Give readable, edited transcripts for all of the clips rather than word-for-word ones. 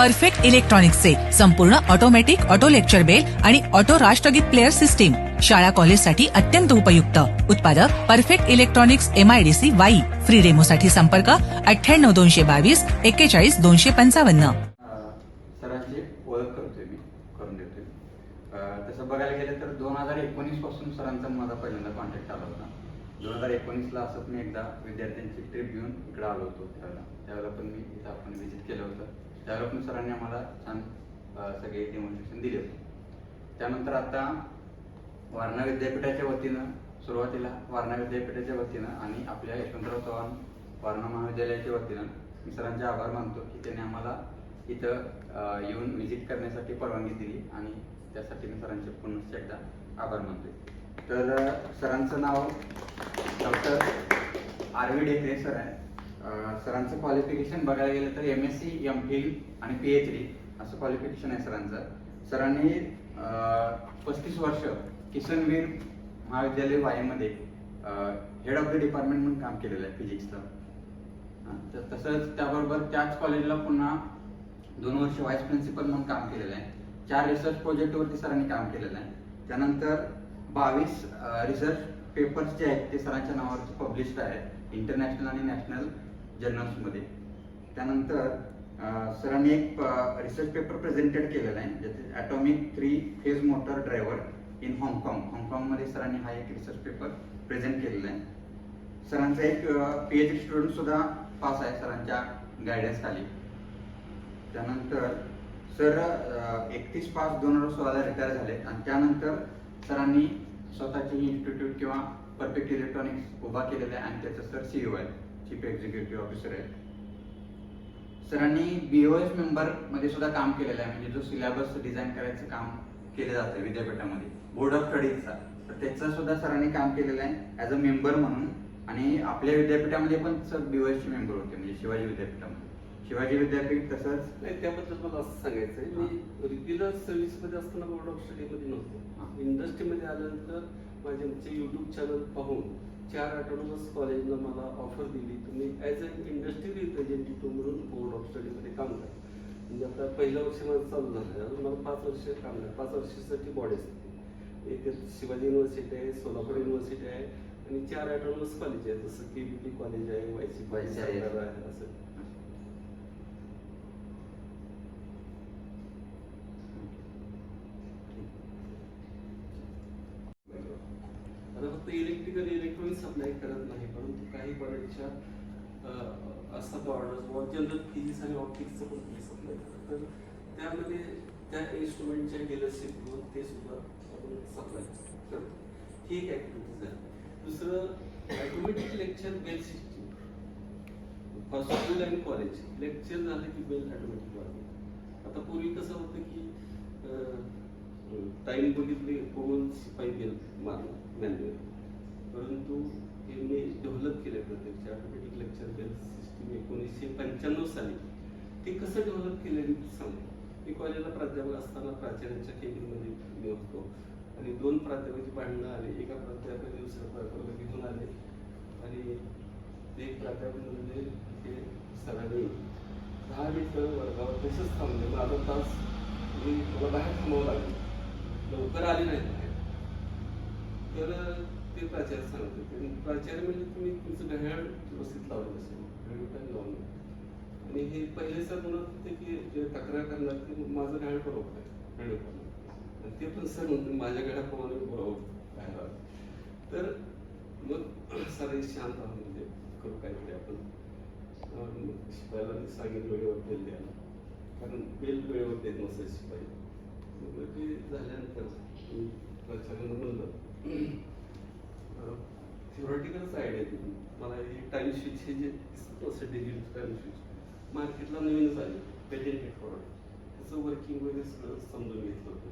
Perfect इलेक्ट्रॉनिक्सचे संपूर्ण automatic auto lecture bell आणि ऑटो राष्ट्रगीत प्लेअर सिस्टीम शाळा कॉलेजसाठी अत्यंत उपयुक्त. उत्पादक perfect electronics MIDC Wai. Free डेमोसाठी संपर्क 98 222 41 255. सरांची ओळख करतोय मी, करून देतोय. तसं बघायला गेलं तर 2019 पासून सरांचा माझा पहिल्यांदा कॉन्टॅक्ट आला होता. 2019ला असंच मी एकदा विद्यार्थ्यांची ट्रिप घेऊन इकडे आलो होतो. त्यावेळेला पण मी इथं आपण व्हिजिट केलं होतं. त्यावेळेला पण सरांनी आम्हाला छान सगळे डेमॉन्स्ट्रेशन दिले होते. त्यानंतर आता वारणा विद्यापीठाच्या वतीनं सुरुवातीला वारणा विद्यापीठाच्या वतीनं आणि आपल्या यशवंतराव चव्हाण वारणा महाविद्यालयाच्या वतीनं मी सरांचे आभार मानतो की त्यांनी आम्हाला इथं येऊन व्हिजिट करण्यासाठी परवानगी दिली आणि त्यासाठी मी सरांचे पुन्हा एकदा आभार मानतो. तर सरांचं नाव डॉक्टर RV ढेकळे सर आहे. सरांचं क्वालिफिकेशन बघायला गेलं तर MSc MPhil आणि PhD असं क्वालिफिकेशन आहे सरांचं. सरांनी 35 वर्ष किसनवीर महाविद्यालय वाईमध्ये हेड ऑफ द डिपार्टमेंट म्हणून काम केलेलं आहे फिजिक्सचं. तसंच त्याबरोबर त्याच कॉलेजला पुन्हा 2 वर्ष व्हाईस प्रिन्सिपल म्हणून काम केलेलं आहे. 4 रिसर्च प्रोजेक्टवरती सरांनी काम केलेलं आहे. त्यानंतर 22 रिसर्च पेपर्स जे आहेत ते सरांच्या नावावरती पब्लिश्ड आहेत इंटरनॅशनल आणि नॅशनल जर्नल्समध्ये. त्यानंतर सरांनी एक रिसर्च पेपर प्रेझेंटेड केलेला आहे ज्याचे atomic 3 phase motor driver in हाँगकाँगमध्ये सरांनी हा एक रिसर्च पेपर प्रेझेंट केलेला आहे. सरांचा एक PhD स्टुडंट सुद्धा पास आहे सरांच्या गायडन्स खाली. त्यानंतर सर 31/5/2016 रिटायर झाले आणि त्यानंतर सरांनी स्वतःचे इन्स्टिट्यूट किंवा परफेक्ट इलेक्ट्रॉनिक्स उभा केलेला आहे आणि त्याचं सर CEO आहे, चीफ एक्झिक्युटिव्ह ऑफिसर आहे. सरांनी BOS मेंबरमध्ये सुद्धा काम केलेलं आहे, म्हणजे जो सिलेबस डिझाईन करायचं काम केलं जातं विद्यापीठामध्ये बोर्ड ऑफ स्टडीजचा, तर त्याचं सुद्धा सरांनी काम केलेलं आहे ॲज अ मेंबर म्हणून. आणि आपल्या विद्यापीठामध्ये पण सर BOS चे मेंबर होते, म्हणजे शिवाजी विद्यापीठामध्ये. शिवाजी विद्यापीठ तसंच नाही, त्याबद्दल मला असं सांगायचं आहे, मी रेग्युलर सर्व्हिसमध्ये असताना बोर्ड ऑफ स्टडीमध्ये नव्हतो. इंडस्ट्रीमध्ये आल्यानंतर माझे YouTube चॅनल पाहून 4 ऑटोनॉमस कॉलेजनं मला ऑफर दिली, तुम्ही ॲज अ इंडस्ट्री रिप्रेझेंटेटिव्ह म्हणून बोर्ड ऑफ स्टडीमध्ये काम करा. म्हणजे आता पहिलं वर्ष माझं चालू झालं, अजून मला 5 वर्ष काम आहे. 5 वर्षासाठी बॉडी असते. एक शिवाजी युनिव्हर्सिटी आहे, सोलापूर युनिव्हर्सिटी आहे आणि 4 ऑटोनॉमस कॉलेज आहे, जसं KVP कॉलेज आहे, YC आहे असं. आता फक्त इलेक्ट्रॉनिक्स सप्लाय करत नाही, परंतु काही कॉलेजच्या असतात ऑर्डर्स जनरल फिजिक्स आणि ऑप्टिक्सचं पण सप्लाय करतात. तर त्यामध्ये त्या इन्स्ट्रुमेंटच्या डीलरशिप घेऊन ते सुद्धा आपण सप्लाय करतो. ही एक ॲक्टिव्हिटीज आहे. दुसरं automatic lecture bell system for school and college. Lecture झालं की बेल ऑटोमॅटिक वाजते. आता पूर्वी कसं होतं की टाईम बघितली कोण शिपाई बेल मारला मॅन्युअल, परंतु हे मी डेव्हलप केलं प्रत्यक्ष ऑटोमॅटिक लेक्चर बेल सिस्टीम 1995 साली. ते कसं डेव्हलप केलं मी सांगतो. मी कॉलेजला प्राध्यापक असताना प्राचार्यांच्या केबिनमध्ये मी होतो आणि 2 प्राध्यापकाची भांडणं आली. एका प्राध्यापकाने दुसऱ्या प्राध्यापकाला घेऊन आले आणि ते प्राध्यापक म्हणजे ते सरांनी 10 मिनिटं वर्गावर तसंच थांबले. माझा तास मी मला बाहेर थांबावं लागलं, लवकर आले नाहीत बाहेर. तर ते प्राचार्य सांगत होते. प्राचार्य म्हणजे तुम्ही तुमचं घड्याळ व्यवस्थित लावलं असेल, घड्याळ लावून. आणि हे पहिले सर म्हणत होते की जे तक्रार करणार की माझं घड्याळ बरोबर आहे, घड्याळ. ते पण सर म्हणते माझ्या घड्याप्रमाणे बरोबर बाहेर. तर मग सर शांत आहोत, म्हणजे करू काहीतरी आपण. शिपायला मी सांगितलं वेळेवर बेल द्यायला, कारण बेल वेळेवर देत नसेल शिपाई. ते झाल्यानंतर प्राचार्यांना म्हणलं थिओरिटिकलच आयडिया दिली मला. हे टाईम स्विच हे जे दिसतं असं डिजिटल टाईम स्विच मार्केटला नवीनच आले, पेटेंटेड प्रॉडक्ट, त्याचं वर्किंग वगैरे सगळं समजून घेतलं होतं.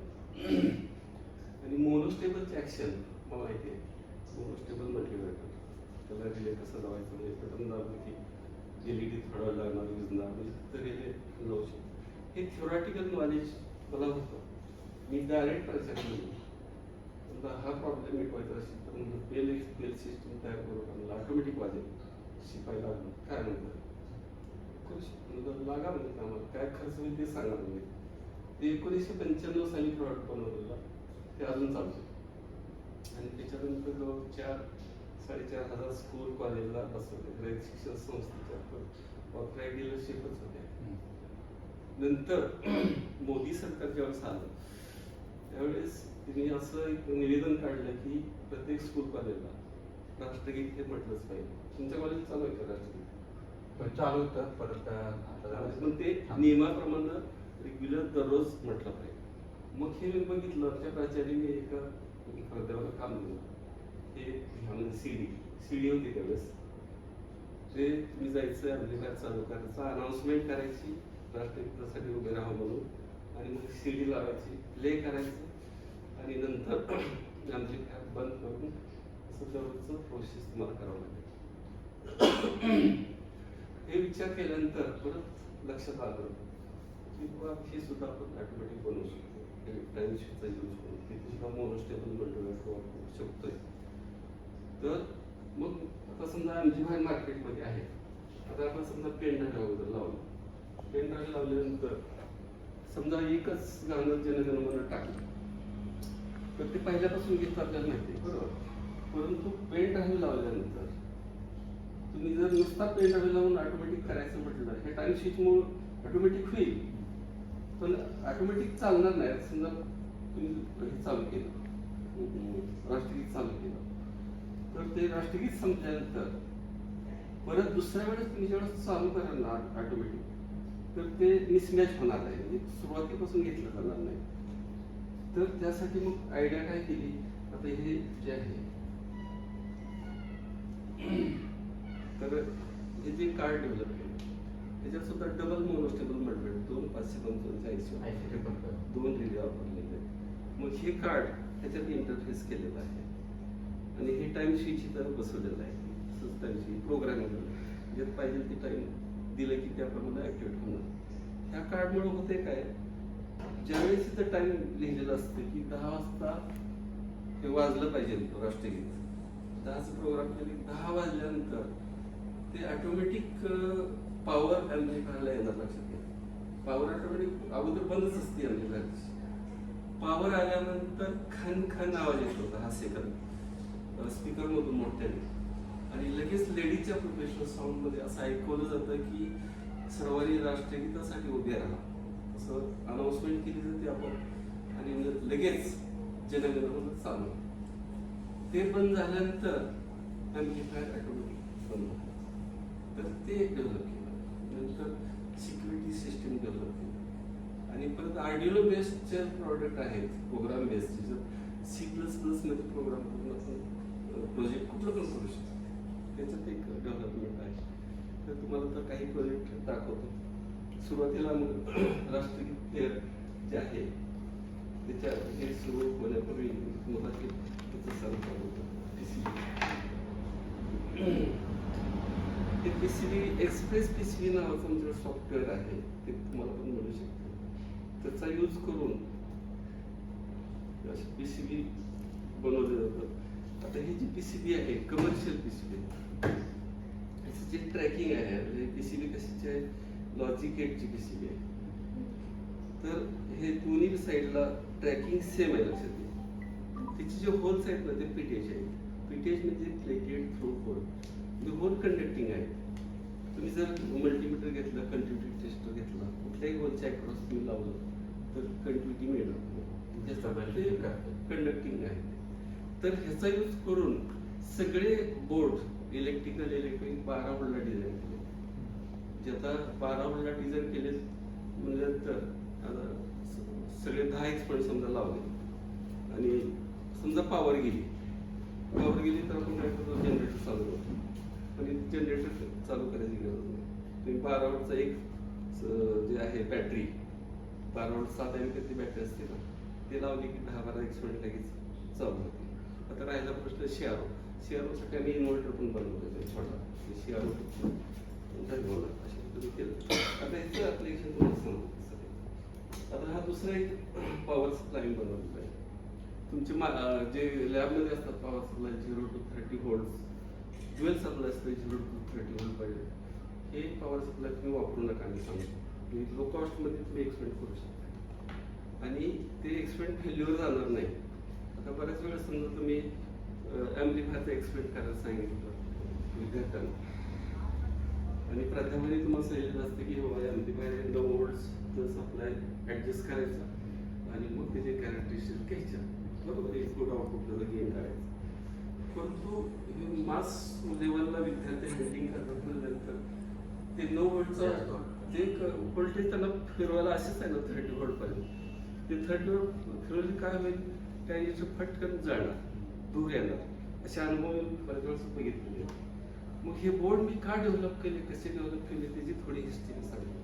आणि मोनोस्टेबलची ॲक्शन मला माहिती आहे. मोनोस्टेबल मल्टिवेटर, त्याला रिले कसं लावायचं, म्हणजे बटन दाबलं की LED थोडा वेळ लागणार, विजणार, म्हणजे तर रिले लावू शकतो. हे थिओरिटिकल नॉलेज मला होतं. मी डायरेक्ट प्राचार्य हा प्रॉब्लेम मिटवायचा असेल तर म्हणजे बेल सिस्टीम तयार करून ऑटोमॅटिक वाजेल शिपायला काय म्हणतात. करू शकतो म्हणजे लागा म्हणजे आम्हाला काय खर्च होईल ते सांगा म्हणजे ते 1995 साली प्रॉडक्ट बनवलेला ते अजून चालू आहे आणि त्याच्यानंतर जवळ 4,500 स्कूल कॉलेजला बसवले रयत शिक्षण संस्थेच्या ऑथराईज डीलरशिपच होत्या. नंतर मोदी सरकार ज्यावेळेस आलं त्यावेळेस तिने असं एक निवेदन काढलं की प्रत्येक स्कूल कॉलेजला राष्ट्रगीत हे म्हटलंच पाहिजे. तुमच्या कॉलेज चालू आहे का राष्ट्रगीत? पण चालू होतं परत आता पण ते नियमाप्रमाणे रेग्युलर दररोज म्हटलं पाहिजे. मग हे मी बघितलं त्या प्राचार्याने एका प्रदेवाला काम दिलं हे म्हणजे सीडी होती त्यावेळेस ते तुम्ही जायचं अमेरिका चालू करायचं अनाऊन्समेंट करायची राष्ट्रगीतासाठी उभे राहा म्हणून आणि मग सीडी लावायची प्ले करायचं आणि नंतर अमेरिका बंद करून असं दररोजचं प्रोसेस तुम्हाला करावं लागेल. हे विचार केल्यानंतर परत लक्षात आलं की बाबा हे सुद्धा आपण ऑटोमॅटिक बनवू शकतो टाइम शीटचा यूज करून ते सुद्धा मोनोस्टेबल बनवण्यात वापरू शकतोय. तर मग आता समजा आमची बाहेर मार्केटमध्ये आहे आता आपण समजा पेन ड्राईव्ह अगोदर लावलं पेन ड्राईव्ह लावल्यानंतर समजा एकच गाणं जनगणमन टाकलं तर ते पहिल्यापासून गीत आपल्याला माहिती आहे बरोबर. परंतु पेन ड्राईव्ह लावल्यानंतर तुम्ही जर नुसता पेन ड्राईव्ह लावून ऑटोमॅटिक करायचं म्हटलं हे टाइम स्विचमुळे ऑटोमॅटिक होईल पण ऑटोमॅटिक चालणार नाही. समजा तुम्ही हे चालू केलं राष्ट्रगीत चालू केलं तर ते राष्ट्रगीत संपल्यानंतर परत दुसऱ्या वेळेस तुम्ही ज्यावेळेस चालू करणार ऑटोमॅटिक तर ते मिसमॅच होणार नाही म्हणजे सुरुवातीपासून घेतलं जाणार नाही. तर त्यासाठी मग आयडिया काय केली आता हे जे आहे तर हे जे कार्ड डेव्हलप केलं त्याच्यात सुद्धा डबल मोनोस्टेबल मॉडरेट 2,545 2 रिले वापरलेले आहेत. मग हे कार्ड त्याच्यात इंटरफेस केलेलं आहे आणि हे टाइम स्विच इथं बसवलेलं आहे. तसंच टाइम स्विच प्रोग्रामेबल ज्यात पाहिजे ते टाइम दिलं की त्याप्रमाणे ऍक्टिवेट होणार. ह्या कार्डमुळे होते काय ज्यावेळेस इथं टाइम लिहिलेलं असतं की 10 वाजता हे वाजलं पाहिजे राष्ट्रगीत 10चं प्रोग्राम केले 10 वाजल्यानंतर ते ऑटोमॅटिक पॉवर ॲम्प्लिफायरला येणार. लक्षात घ्या पॉवर ऑटोमॅटिक अगोदर बंदच असते ॲम्प्लिफायरची. पॉवर आल्यानंतर खन आवाज येत होता 10 सेकंद स्पीकर मधून मोठ्याने आणि लगेच लेडीच्या प्रोफेशनल साऊंड मध्ये असं ऐकवलं जातं की सर्वांनी राष्ट्रगीतासाठी उभे राहा असं अनाऊन्समेंट केली जाते आपण आणि लगेच जनगणमन चालू. ते बंद झाल्यानंतर ॲम्प्लिफायर ऑटोमॅटिक बंद होतं. तर ते एक डेव्हलप केलं. नंतर सिक्युरिटी सिस्टीम डेव्हलप केली आणि परत आर्डिनो बेस्डचे प्रोडक्ट आहेत प्रोग्राम बेस्ड C++ मध्ये प्रोग्राम करून आपण प्रोजेक्ट कुठलं पण करू शकतो. त्याच्यात एक डेव्हलपमेंट आहे. तर तुम्हाला तर काही प्रोजेक्ट दाखवतो. सुरुवातीला मग राष्ट्रगीत जे आहे त्याच्या हे सुरू होण्यापूर्वी तुम्हाला त्याचं सांगतो ते PCB एक्सप्रेस PCB नावाचं म्हणजे सॉफ्टवेअर आहे ते तुम्हाला पण मिळू शकतं. त्याचा यूज करून PCB बनवलं जातं. आता ही जी PCB आहे कमर्शियल PCB याचं जे ट्रॅकिंग आहे म्हणजे PCB कशाची आहे लॉजिक गेटची PCB आहे. तर हे दोन्ही साईडला ट्रॅकिंग सेम आहे. लक्षात घ्या त्याचे जे होल्स आहेत ना ते PTH आहेत. PTH म्हणजे प्लेटेड थ्रू होल म्हणजे होल कंडक्टिंग आहे. तुम्ही जर मल्टीमीटर घेतलं कंटिन्युटी टेस्टर घेतला कुठल्याही होलच्या अक्रॉस तुम्ही लावलं तर कंटिन्युटी मिळणार कंडक्टिंग आहे. तर ह्याचा यूज करून सगळे बोर्ड इलेक्ट्रिकल इलेक्ट्रॉनिक 12 व्होल्टला डिझाईन केले. जे आता 12 व्होल्टला डिझाईन केले म्हणजे सगळे 10 एक्सपर्ट समजा लावले आणि समजा पॉवर गेली तर आपण काय करतो जनरेटर चालू करतो. आणि जनरेटर चालू करायची गरज नाही. तुम्ही 12 वोल्टचा एक जे आहे बॅटरी 12 वोल्ट 7 एम्पियरची बॅटरी असते ना ते लावली की 10-12 एक्सपर्ट लगेच चालू होते. आता राहिला प्रश्न CRO साठी आम्ही इन्व्हर्टर पण बनवलेलं आहे छोटा CRO बोला अशा पद्धतीने केलं. आता याचं ॲप्लिकेशन तुम्हाला सांगतो. आता हा दुसरा एक पॉवर सप्लाय बनवलेला आहे. तुमचे जे लॅबमध्ये असतात power supply 0 to 30 volt dual supply असतं 0 to 30 व्होल्ट पाहिजे हे पॉवर सप्लाय तुम्ही वापरू नका आणि सांगतो लो कॉस्टमध्ये तुम्ही एक्सपेंड करू शकता आणि ते एक्सपेंड फेल्युअर जाणार नाही. आता बऱ्याच वेळा समजा तुम्ही ॲम्प्लिफायरचं एक्सपेंड करायला सांगितलं विद्यार्थ्यांना आणि प्राध्यापकाने तुम्हाला सांगितलं असतं की बाबा ॲम्प्लिफायर 9 व्होल्टचं सप्लाय ॲडजस्ट करायचा आणि मग त्याचे कॅरेक्टरिस्टिक्स घ्यायच्या, बरोबर, इनपुट आउटपुट त्याचा गेन करायचा. परंतु मास लेवलला विद्यार्थी हँडलिंग करतात नंतर ते 9 व्होल्टचा ते व्होल्टेज त्यांना फिरवायला असेच आहे ना 30 व्होल्टपर्यंत. ते 30 व्होल्ट फिरवले काय होईल, त्या फटकन जाणार, दूर येणार, असे अनुभव बऱ्याच वेळेस बघितलेले. मग हे बोर्ड मी का डेव्हलप केले, कसे डेव्हलप केले त्याची थोडी हिस्ट्री मी सांगतो.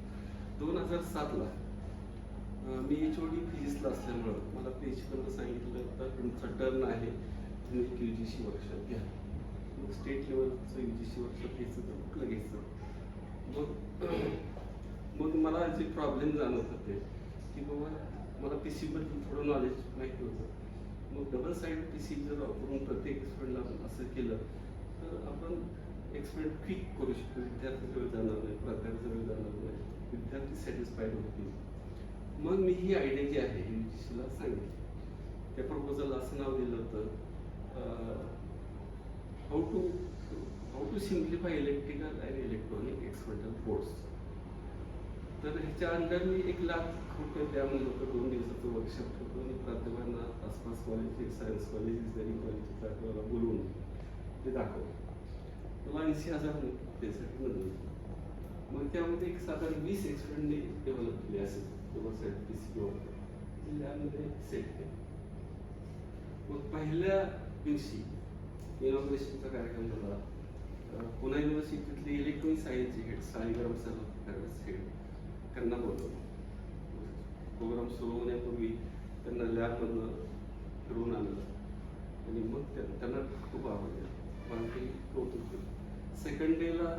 2007ला मी HOD फिजिक्सला असल्यामुळं मला प्रिन्सिपलनं सांगितलं तर तुमचा टर्न आहे, तुम्ही एक UGC वर्कशॉप घ्या. मग स्टेट लेवलचं UGC वर्कशॉप घ्यायचं तर कुठलं घ्यायचं. मग मला जे प्रॉब्लेम जाणवत होते की बाबा मला PC बद्दल थोडं नॉलेज माहिती होतं. मग डबल साईड PC जर वापरून प्रत्येक एक्सपेरिमेंटला आपण असं केलं तर आपण एक्सपेरिमेंट क्विक करू शकतो. विद्यार्थ्याचा वेळ जाणार नाही, प्राध्यापकाचा वेळ जाणार नाही, विद्यार्थी सॅटिस्फाईड होतील. मग मी ही आयडिया जी आहे UGCला सांगितली. त्या प्रपोजलला असं नाव दिलं होतं how to simplify electrical and electronic experimental boards. तर ह्याच्या अंडर मी 1 लाख रुपये द्या म्हणलं होतं. 2 दिवसाचं वर्कशॉप ठेवतो आणि प्राध्यापकांना आसपास कॉलेज, सायन्स कॉलेज, इंजिनिअरिंग कॉलेजच्या प्राध्यापकाला बोलवून ते दाखवलं. मला 80,000 त्यासाठी मिळालं. मग त्यामध्ये एक साधारण 20 एक्सपेरिमेंट डेव्हलप केले असेल PC लॅबमध्ये सेट केले. मग पहिल्या दिवशी इनॉग्रेशनचा कार्यक्रम झाला. पुणे युनिव्हर्सिटीतले इलेक्ट्रॉनिक सायन्सचे हेड साईग्राम सर हेड त्यांना बोलवलं. प्रोग्राम सुरू होण्यापूर्वी त्यांना लॅबमधनं फिरवून आणलं आणि मग त्यांना खूप आवडलं. मला ते कौतुक केलं. सेकंड डेला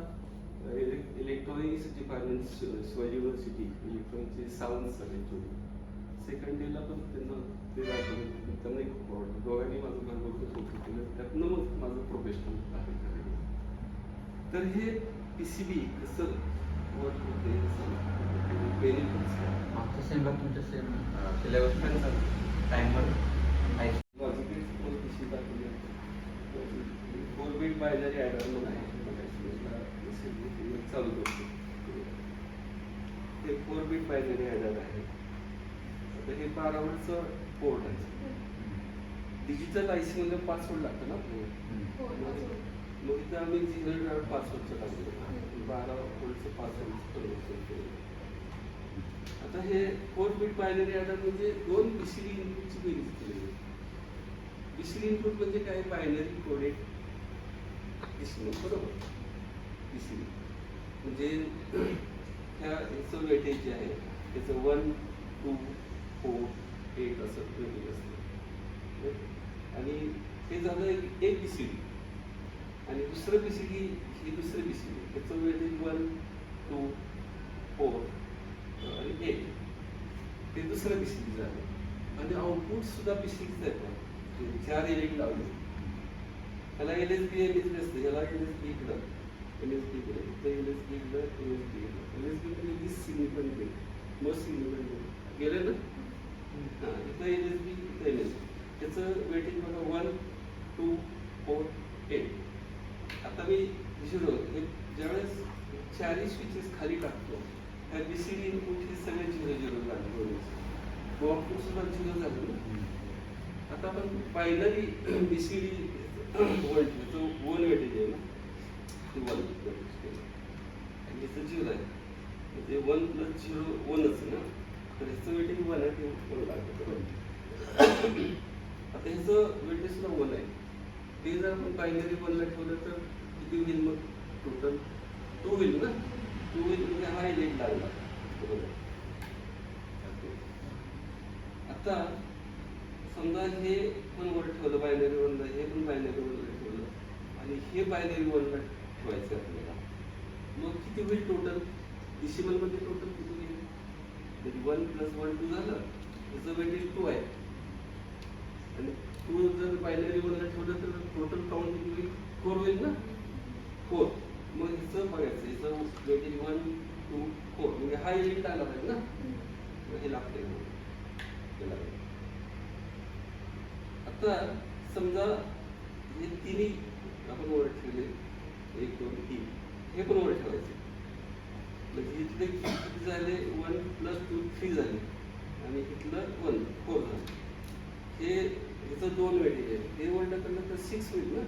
इलेक्ट्रॉनिक्स डिपार्टमेंट शिवाजी युनिव्हर्सिटी इलेक्ट्रॉनिकचे सावंत सर HOD. सेकंड डेला पण त्यांना ते दाखवलं, त्यांनाही खूप आवडलं. दोघांनी माझं भरपूर कौतुक केलं. त्यातनं मग माझं प्रोफेशनल आहे. तर हे PCB कसं वर्क होते, बेनिफिट्स मागच्या सेमला तुमच्या सिलेबस टाइमवर लॉजिकल PCB दाखवली. 4 बिट बायनरी ॲडर म्हणून आहे चालू करतो. ते 4 बिट बायनरी ॲडर आहे. आता हे 12 व्होल्टचं पोर्ट आहे. डिजिटल IC मध्ये 5 व्होल्ट लागतं ना. मग इथं आम्ही 0 5 व्होल्टचं टाकलं. 12 व्होल्टचं 5 व्होल्टचं कन्व्हर्शन केलं. आता हे 4 बिट बायनरी ॲडर म्हणजे 2 BCD इनपुटची बेरीज केली. BCD इनपुट म्हणजे काय, बायनरी कोडेड डेसिमल, बरोबर. BCD म्हणजे ह्याचं वेटेज जे आहे त्याचं 1, 2, 4, 8 असं वेटेज असतं. आणि हे झालं एक BCD आणि दुसरं BCD हे दुसरं BCD त्याचं वेटेज 1, 2, 4 आणि 8 ते दुसरं BCD झालं. आणि आउटपुट सुद्धा BCDच आहे. 4 एलईडी लावले. त्याला LSB असतं, याला LSB इकडं, LSB इकडे, इथं LSB इकडं, LSB इकडं. LSB म्हणजे this significant bit, most significant bit गेलं ना. हां, इथं LSB, इथं LSB. त्याचं वेटेज बघा 1, 2, 4, 8. आता मी 0 हे ज्यावेळेस 4 स्विचेस खाली टाकतो त्या BCD इनपुट हे सगळे 0 झाले. आउटपुट सुद्धा 0 झालं. आता आपण बायनरी BCD जो 1 वेटेज आहे ना, ते 1 आणि ह्याचं 0 आहे. म्हणजे 1 + 0 1च ना, तर ह्याचं वेटेज 1 आहे, ते 1 लागतं. आता ह्याचं वेटेज सुद्धा 1 आहे. ते जर आपण बायनरी 1ला ठेवलं तर किती होईल, मग टोटल 2 होईल ना. 2 होईल म्हणजे हा एलिट लागला, बरोबर. आता समजा हे पण वर ठेवलं बायनरी 1ला, हे पण बायनरी 1ला ठेवलं आणि हे बायनरी 1ला ठेवायचं आपल्याला. मग किती होईल टोटल, डेसिमल मध्ये टोटल किती होईल, 1 + 1 2 झालं. याचं वेटेज 2 आहे आणि 2 जर बायनरी 1ला ठेवलं तर टोटल काउंट किती होईल, 4 होईल ना. 4 मग हिचं बघायचं, हिचं वेटेज 1 2 4 म्हणजे हा एलिमेंट आला पाहिजे ना, मग हे लागते आता समजा हे तिन्ही आपण वर ठेवले 1 2 3 हे पण वर ठेवायचे, म्हणजे इथले किती झाले 1 + 2 3 झाले आणि इथलं 1 4 झालं. हे याचं 2 वेटेज आहे, हे वर टाकलं तर 6 होईल ना.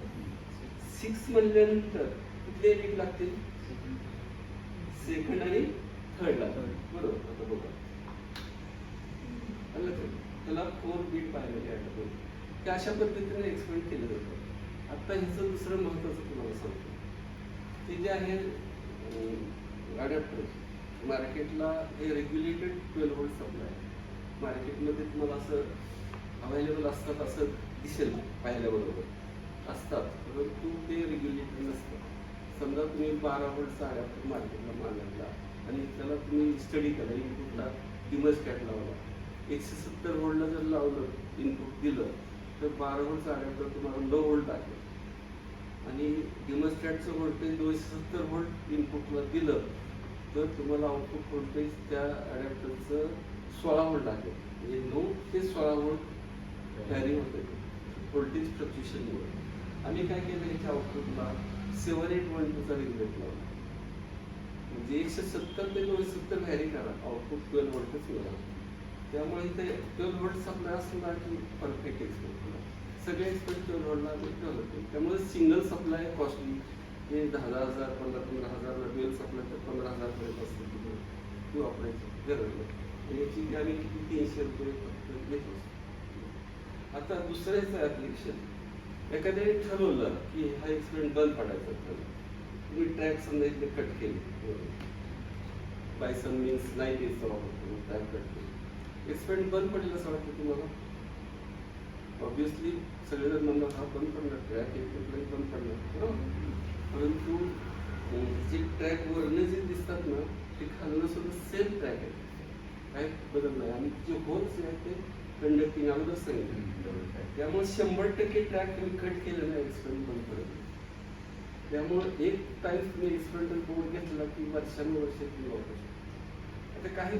6 म्हणल्यानंतर कुठले एलिमेंट लागतील, सेकंड आणि थर्ड लागतील. बरोबर. आता बघा त्याला 4 बीट पाहायला घ्यायला ते अशा पद्धतीने एक्सपेरिमेंट केलं जातं. आता ह्याचं दुसरं महत्त्वाचं तुम्हाला सांगतो, ते जे आहे अडॅप्टर मार्केटला हे रेग्युलेटेड 12 व्होल्ट सप्लाय मार्केटमध्ये तुम्हाला असं अवेलेबल असतात असं दिसेल पाहिल्याबरोबर असतात, परंतु ते रेग्युलेटेड नसतं. समजा तुम्ही 12 व्होल्टचा अडॅप्टर मार्केटला मागवला आणि त्याला तुम्ही स्टडी केला, इनपुटला डिमोस्टॅट लावला, 170 व्होल्टला जर लावलं इनपुट दिलं तर 12 व्होल्टचा अडॅप्टर तुम्हाला 9 व्होल्ट आहे आणि डिमोस्टॅटचं व्होल्टेज 270 व्होल्ट इनपुटला दिलं तर तुम्हाला आउटपुट व्होल्टेज त्या अडॅप्टरचं 16 व्होल्ट आहे. म्हणजे 9 ते 16 व्होल्ट व्हॅरी होते व्होल्टेज फ्लक्च्युएशनमुळे. आम्ही काय केलं, याच्या आउटपुटला 7812चा रेग्युलेट लावला, म्हणजे 170 ते 270 व्हॅरी करा, आउटपुट 12 व्होल्टच मिळाला. त्यामुळे ते 12 व्होल्ट सप्लाय असला की परफेक्ट एक्सपेक्ट होणार. सगळे एक्सपेक्ट 12 व्होल्टला डेव्हलप केलं. त्यामुळे सिंगल सप्लाय कॉस्टली हे 10,000 15,000 12 सप्लाय तर 15,000 पर्यंत असतं तिथे ती वापरायची गरज नाही. याची आम्ही किती 300 रुपये फक्त घेतो. आता दुसऱ्याचं ॲप्लिकेशन, एखाद्याने ठरवलं की हा एक्सपेरिमेंट बंद पडायचा, तुम्ही ट्रॅक समजा इथे कट केले, बाय सम मीन्स नाही द्यायचा वापर करून ट्रॅक कट केले, एक्सपेरिमेंट बंद पडेल असं वाटतं तुम्हाला? ऑब्विसली सगळेजण म्हणतात हा बंद पडणार, ट्रॅक एक बंद पडणार, परंतु जे ट्रॅक वरनं जे दिसतात ना ते खालनं सुद्धा सेम ट्रॅक आहे, काय बदल नाही. आणि जे होल्स जे आहेत ते कंडक्टिंग अगोदर सांगितलं, त्यामुळे 100% ट्रॅक तुम्ही कट केलं नाही एक्सपेरिमेंट बंद पडेल. त्यामुळे एक टाइम तुम्ही एक्सपेरिमेंटल बोर्ड घेतला की वर्षानुवर्ष तुम्ही वापरू शकता. आता काही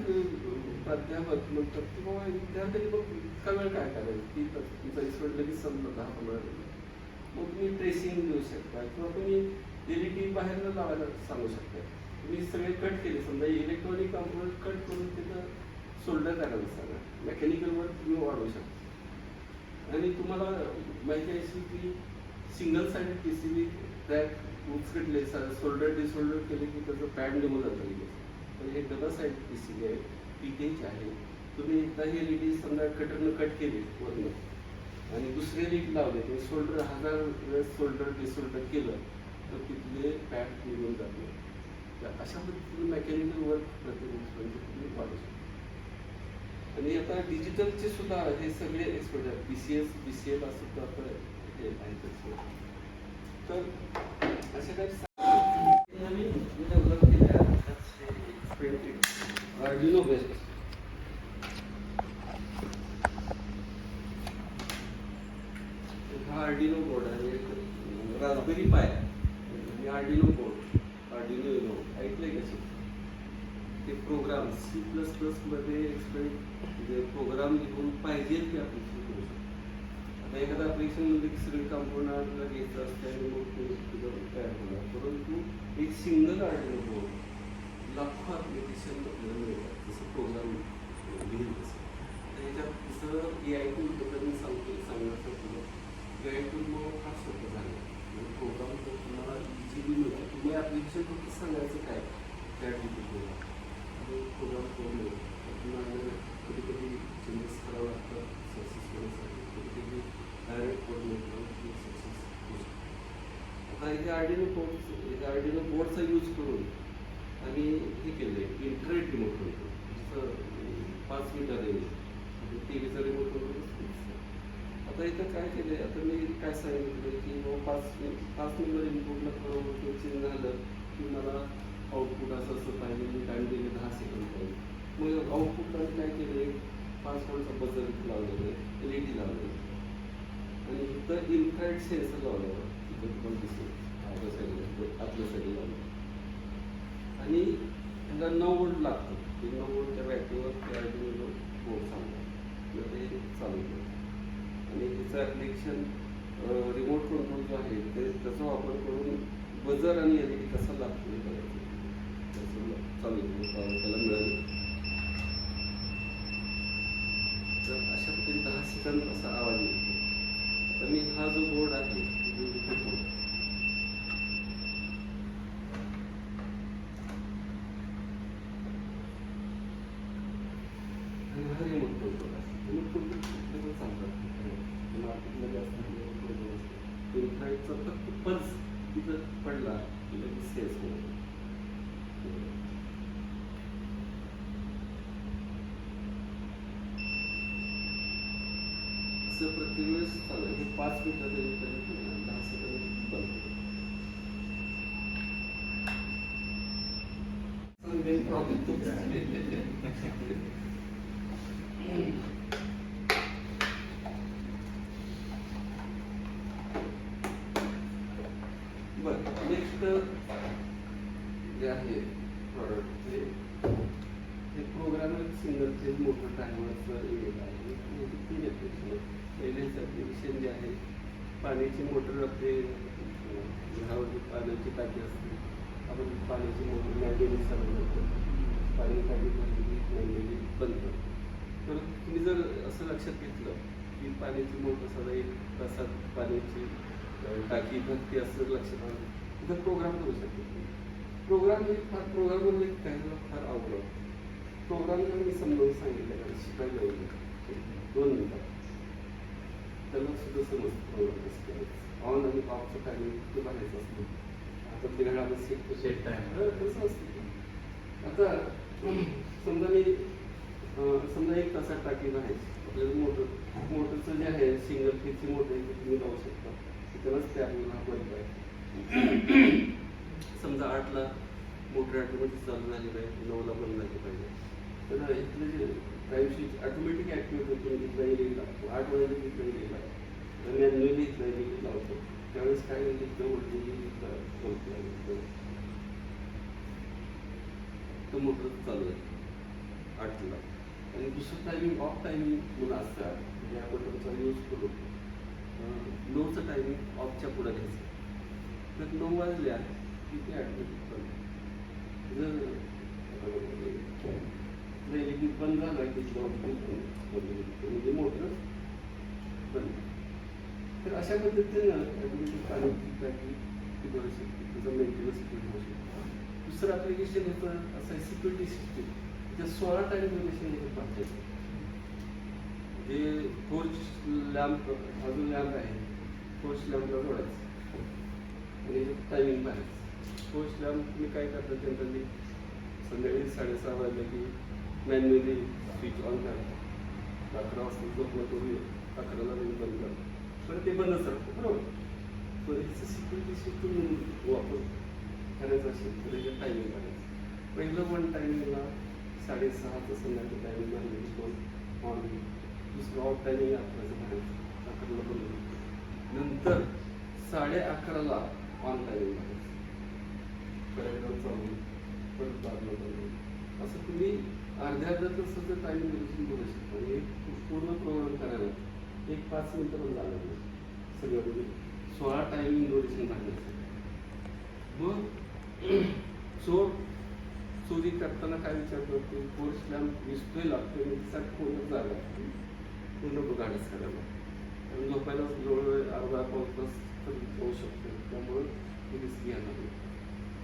प्राध्यापक म्हणतात की बाबा विद्यार्थ्यांनी मग इतका वेळ काय करायचं की तुमचा एक्सपेरिमेंट लगेच संपलं 10-15 मिनिट, मग तुम्ही ट्रेसिंग देऊ शकता किंवा तुम्ही LED बाहेर लावायला सांगू शकता. तुम्ही सगळे कट केले, समजा इलेक्ट्रॉनिक कॉम्पोनंट कट करून तिथं सोल्डर करायला सांगा, मेकॅनिकलवर तुम्ही वाढवू शकता. आणि तुम्हाला माहिती आहे की सिंगल साइडेड PCB ट्रॅक उचकटले, सोल्डर डिसोल्डर केले की त्याचं पॅड निघून जातं लगेच. तर हे डबल साइड PCB आहे, PTH आहे. तुम्ही एकदा हे LED समजा कटरनं कट केली वरनं आणि दुसरे लीड लावले, ते सोल्डर 1000 वेळेस सोल्डर डिसोल्डर केलं तर तिथले पॅड निघून जाते. तर अशा पद्धतीने मेकॅनिकल वर्क प्रत्येक तुम्ही वाढू शकता. आणि आता डिजिटलचे सुद्धा हे सगळे एक्सपर्ट PCS BCL असं तर आता हे आहेतच. तर अशा काही नवीन डेव्हलप केल्या आर्डिनो बेस्ड हा आर्डिनो बोर्ड आहे, रास्पबेरी पाय आणि आर्डिनो बोर्ड, आर्डिनो युनो ऐकलंय का? ते प्रोग्राम C++ मध्ये म्हणजे प्रोग्राम लिहून पाहिजे ते ॲप्लिकेशन करू शकतो. आता एखादा ॲप्लिकेशन मध्ये की सगळे कंपोनंटला घ्यायचं असतं आणि मग ते तयार होणार, परंतु एक सिंगल आर्डिनो बोर्ड लाखो ॲप्लिकेशन आपल्याला मिळतात, जसं प्रोग्राम लिहिल तसं. त्याच्यात तसं AI टूल सांगण्याचं तुला AI टूल मग फार सोपं झालं, म्हणजे प्रोग्राम तुम्हाला इझिली मिळतो. तुम्ही ॲप्लिकेशन फक्त सांगायचं काय ChatGPT प्रोग्राम करून कधी कधी चेंजेस करावं लागतं सक्सेस होण्यासाठी, कधी कधी डायरेक्ट कोड मिळतो सक्सेस होऊ शकतो. आता इथे आर्डिनो बोर्डचा यूज करून आम्ही हे केलं आहे, इंटरनेट रिमोट करतो, जसं 5 मिनिटं रेंज TV चा रिमोट करून. आता इथं काय केलं आहे, आता मी काय सांगितलं की 5 मिनिटं इनपुटला थोडं चेंज झालं की मला आउटपुट असं पाहिजे, मी टाईम दिले 10 सेकंड पाहिजे. मग आउटपुटला काय केलं, 5 व्होल्टचा बजर लावलेलं आहे, LED लावलेलं आहे आणि इथं इन्फ्रारेड सेन्सर लावलेलं आहे, तिथं पण दिसेल आपल्या साईडला आपल्या साईडला आणि ह्याला 9 वोल्ट लागतं. ते 9 वोल्टच्या बॅटरीवर ते आर्डिनो बोर्ड चालतं मग ते चालू करतं. आणि ह्याचं ॲप्लिकेशन रिमोट कंट्रोल जो आहे ते त्याचा वापर करून बजर आणि LED कसा लागतो हे बघायचं. त्याचं चालू त्याला मिळालं तर अशा पद्धतीने 10 सेकंद असा आवाज येतो. आता मी हा जो बोर्ड आहे तो इथे ठेवतो. आणि हा रिमोट कंट्रोल आहे. रिमोट कंट्रोल कुठले पण चालतात मार्केटमध्ये असतात रिमोट कंट्रोल असतात. इन्फ्रारेडचा फक्त पल्स तिथं पडला की लगेच सेन्स होतो. असं प्रत्येक वेळेस चालू आहे. हे 5 मिनिटाचं 10 सेकंद बंद होतं. बरं नेक्स्ट जे आहे प्रॉडक्ट हे प्रोग्रामेबल सिंगल फेज मोटर टायमरचं युनिट आहे. 3 ॲप्लिकेशन. पहिलेच ॲप्लिकेशन जे आहे पाण्याची मोटर आपले घरावरती पाण्याची टाकी असते. आपण पाण्याची मोटर मॅन्युअली चालू करतो. पाणी टाकी भरलेली मॅन्युअली बंद करतो. तर तुम्ही जर असं लक्षात घेतलं की पाण्याची मोटर साधा 1 तासात पाण्याची टाकी भरती असं लक्षात आलं तिथं प्रोग्राम करू शकतो. प्रोग्राम हे प्रोग्राममध्ये काही फार अवघड. प्रोग्राम जर मी समजावून सांगितलं का शिकायला येईल 2 मिनिटात त्याला सुद्धा समजतं प्रोग्राम कसं करायचं. ऑन आणि ऑफचं टायमिंग ते बाहेरचं असतं. आता ते घरामध्ये सेट टाईम कसं असतं. आता समजा 1 तासात टाकी भरायची आपल्याला मोटरचं जे आहे सिंगल फेजची मोटर तुम्ही लावू शकता. त्यालाच ते आपल्याला बंद आहे. समजा 8ला मोटर ऑटोमॅटिक चालू झाली पाहिजे 9ला बंद झाली पाहिजे. तर इथलं जे टाईम स्विच ऑटोमॅटिक ॲक्टिवेट होतो. इथला LED लागतो 8 वाजता इथला LED लागतो. मॅन्युअली इथला LED लावतो. त्यावेळेस काय होईल इथलं व्होल्टेज इथला बंद लागेल तो मोटर चालू आहे 8ला. आणि दुसरं टायमिंग ऑफ टायमिंग म्हणून असतात म्हणजे आपण त्याचा यूज करू. 9चं टायमिंग ऑफच्या पुढे घ्यायचं. तर 9 वाजल्या की ते ॲटोमॅटिक बंद. जर LED बंद झाला की म्हणजे मोटर बंद. तर अशा पद्धतीनं ॲटोमॅटिक पाण्याची टाकी ती भरू शकते. त्याचा मेंटेनन्स होऊ शकतो. दुसरं ॲप्लिकेशन याचं असं आहे सिक्युरिटी सिस्टीम. त्या 16 टाईम ड्युरेशन याच्यात पाठवायचं. जे टॉर्च लॅम्प हा जो लॅम्प आहे टॉर्च लॅम्पला जोडायचं आणि टायमिंग पाहायचं. टॉर्च लॅम्प तुम्ही काय करता जनरली संध्याकाळी 6:30 वाजले की मॅन्युअली स्विच ऑन करता. 11 वाजता झोपणं करून 11ला बंद करतो. पण ते बंदच राहतं बरोबर. तर ह्याचं सिक्युरिटी सिस्टम वापर करायचं असेल तर त्याच्या टायमिंग करायचं. पहिलं 1 टायमिंगला 6:30चं संध्याकाळी टायमिंग झालं ऑन. दुसरं ऑफ टायमिंग 11चं करायचं 11ला बंद. नंतर 11:30ला ऑन टायमिंग करायचं. परत चालू परत 12ला बंद. असं तुम्ही अर्ध्या तासाचं टायमिंग ड्युरेशन करू शकता. आणि पूर्ण प्रोग्राम करायला 1-5 मिनिटं पण लागत नाही. सगळं म्हणजे 16 टायमिंग ड्युरेशन टाकण्याचं. मग चोरी करताना काय विचार करतो फोर्स लॅम्प दिसतोय लागतोय त्यासाठी पूर्ण जागा पूर्ण गाडीच करायला. कारण झोपायला जवळ अर्धा-पाऊण तास तर जाऊ शकतो. त्यामुळं ही रिस्क घ्यायला नाही.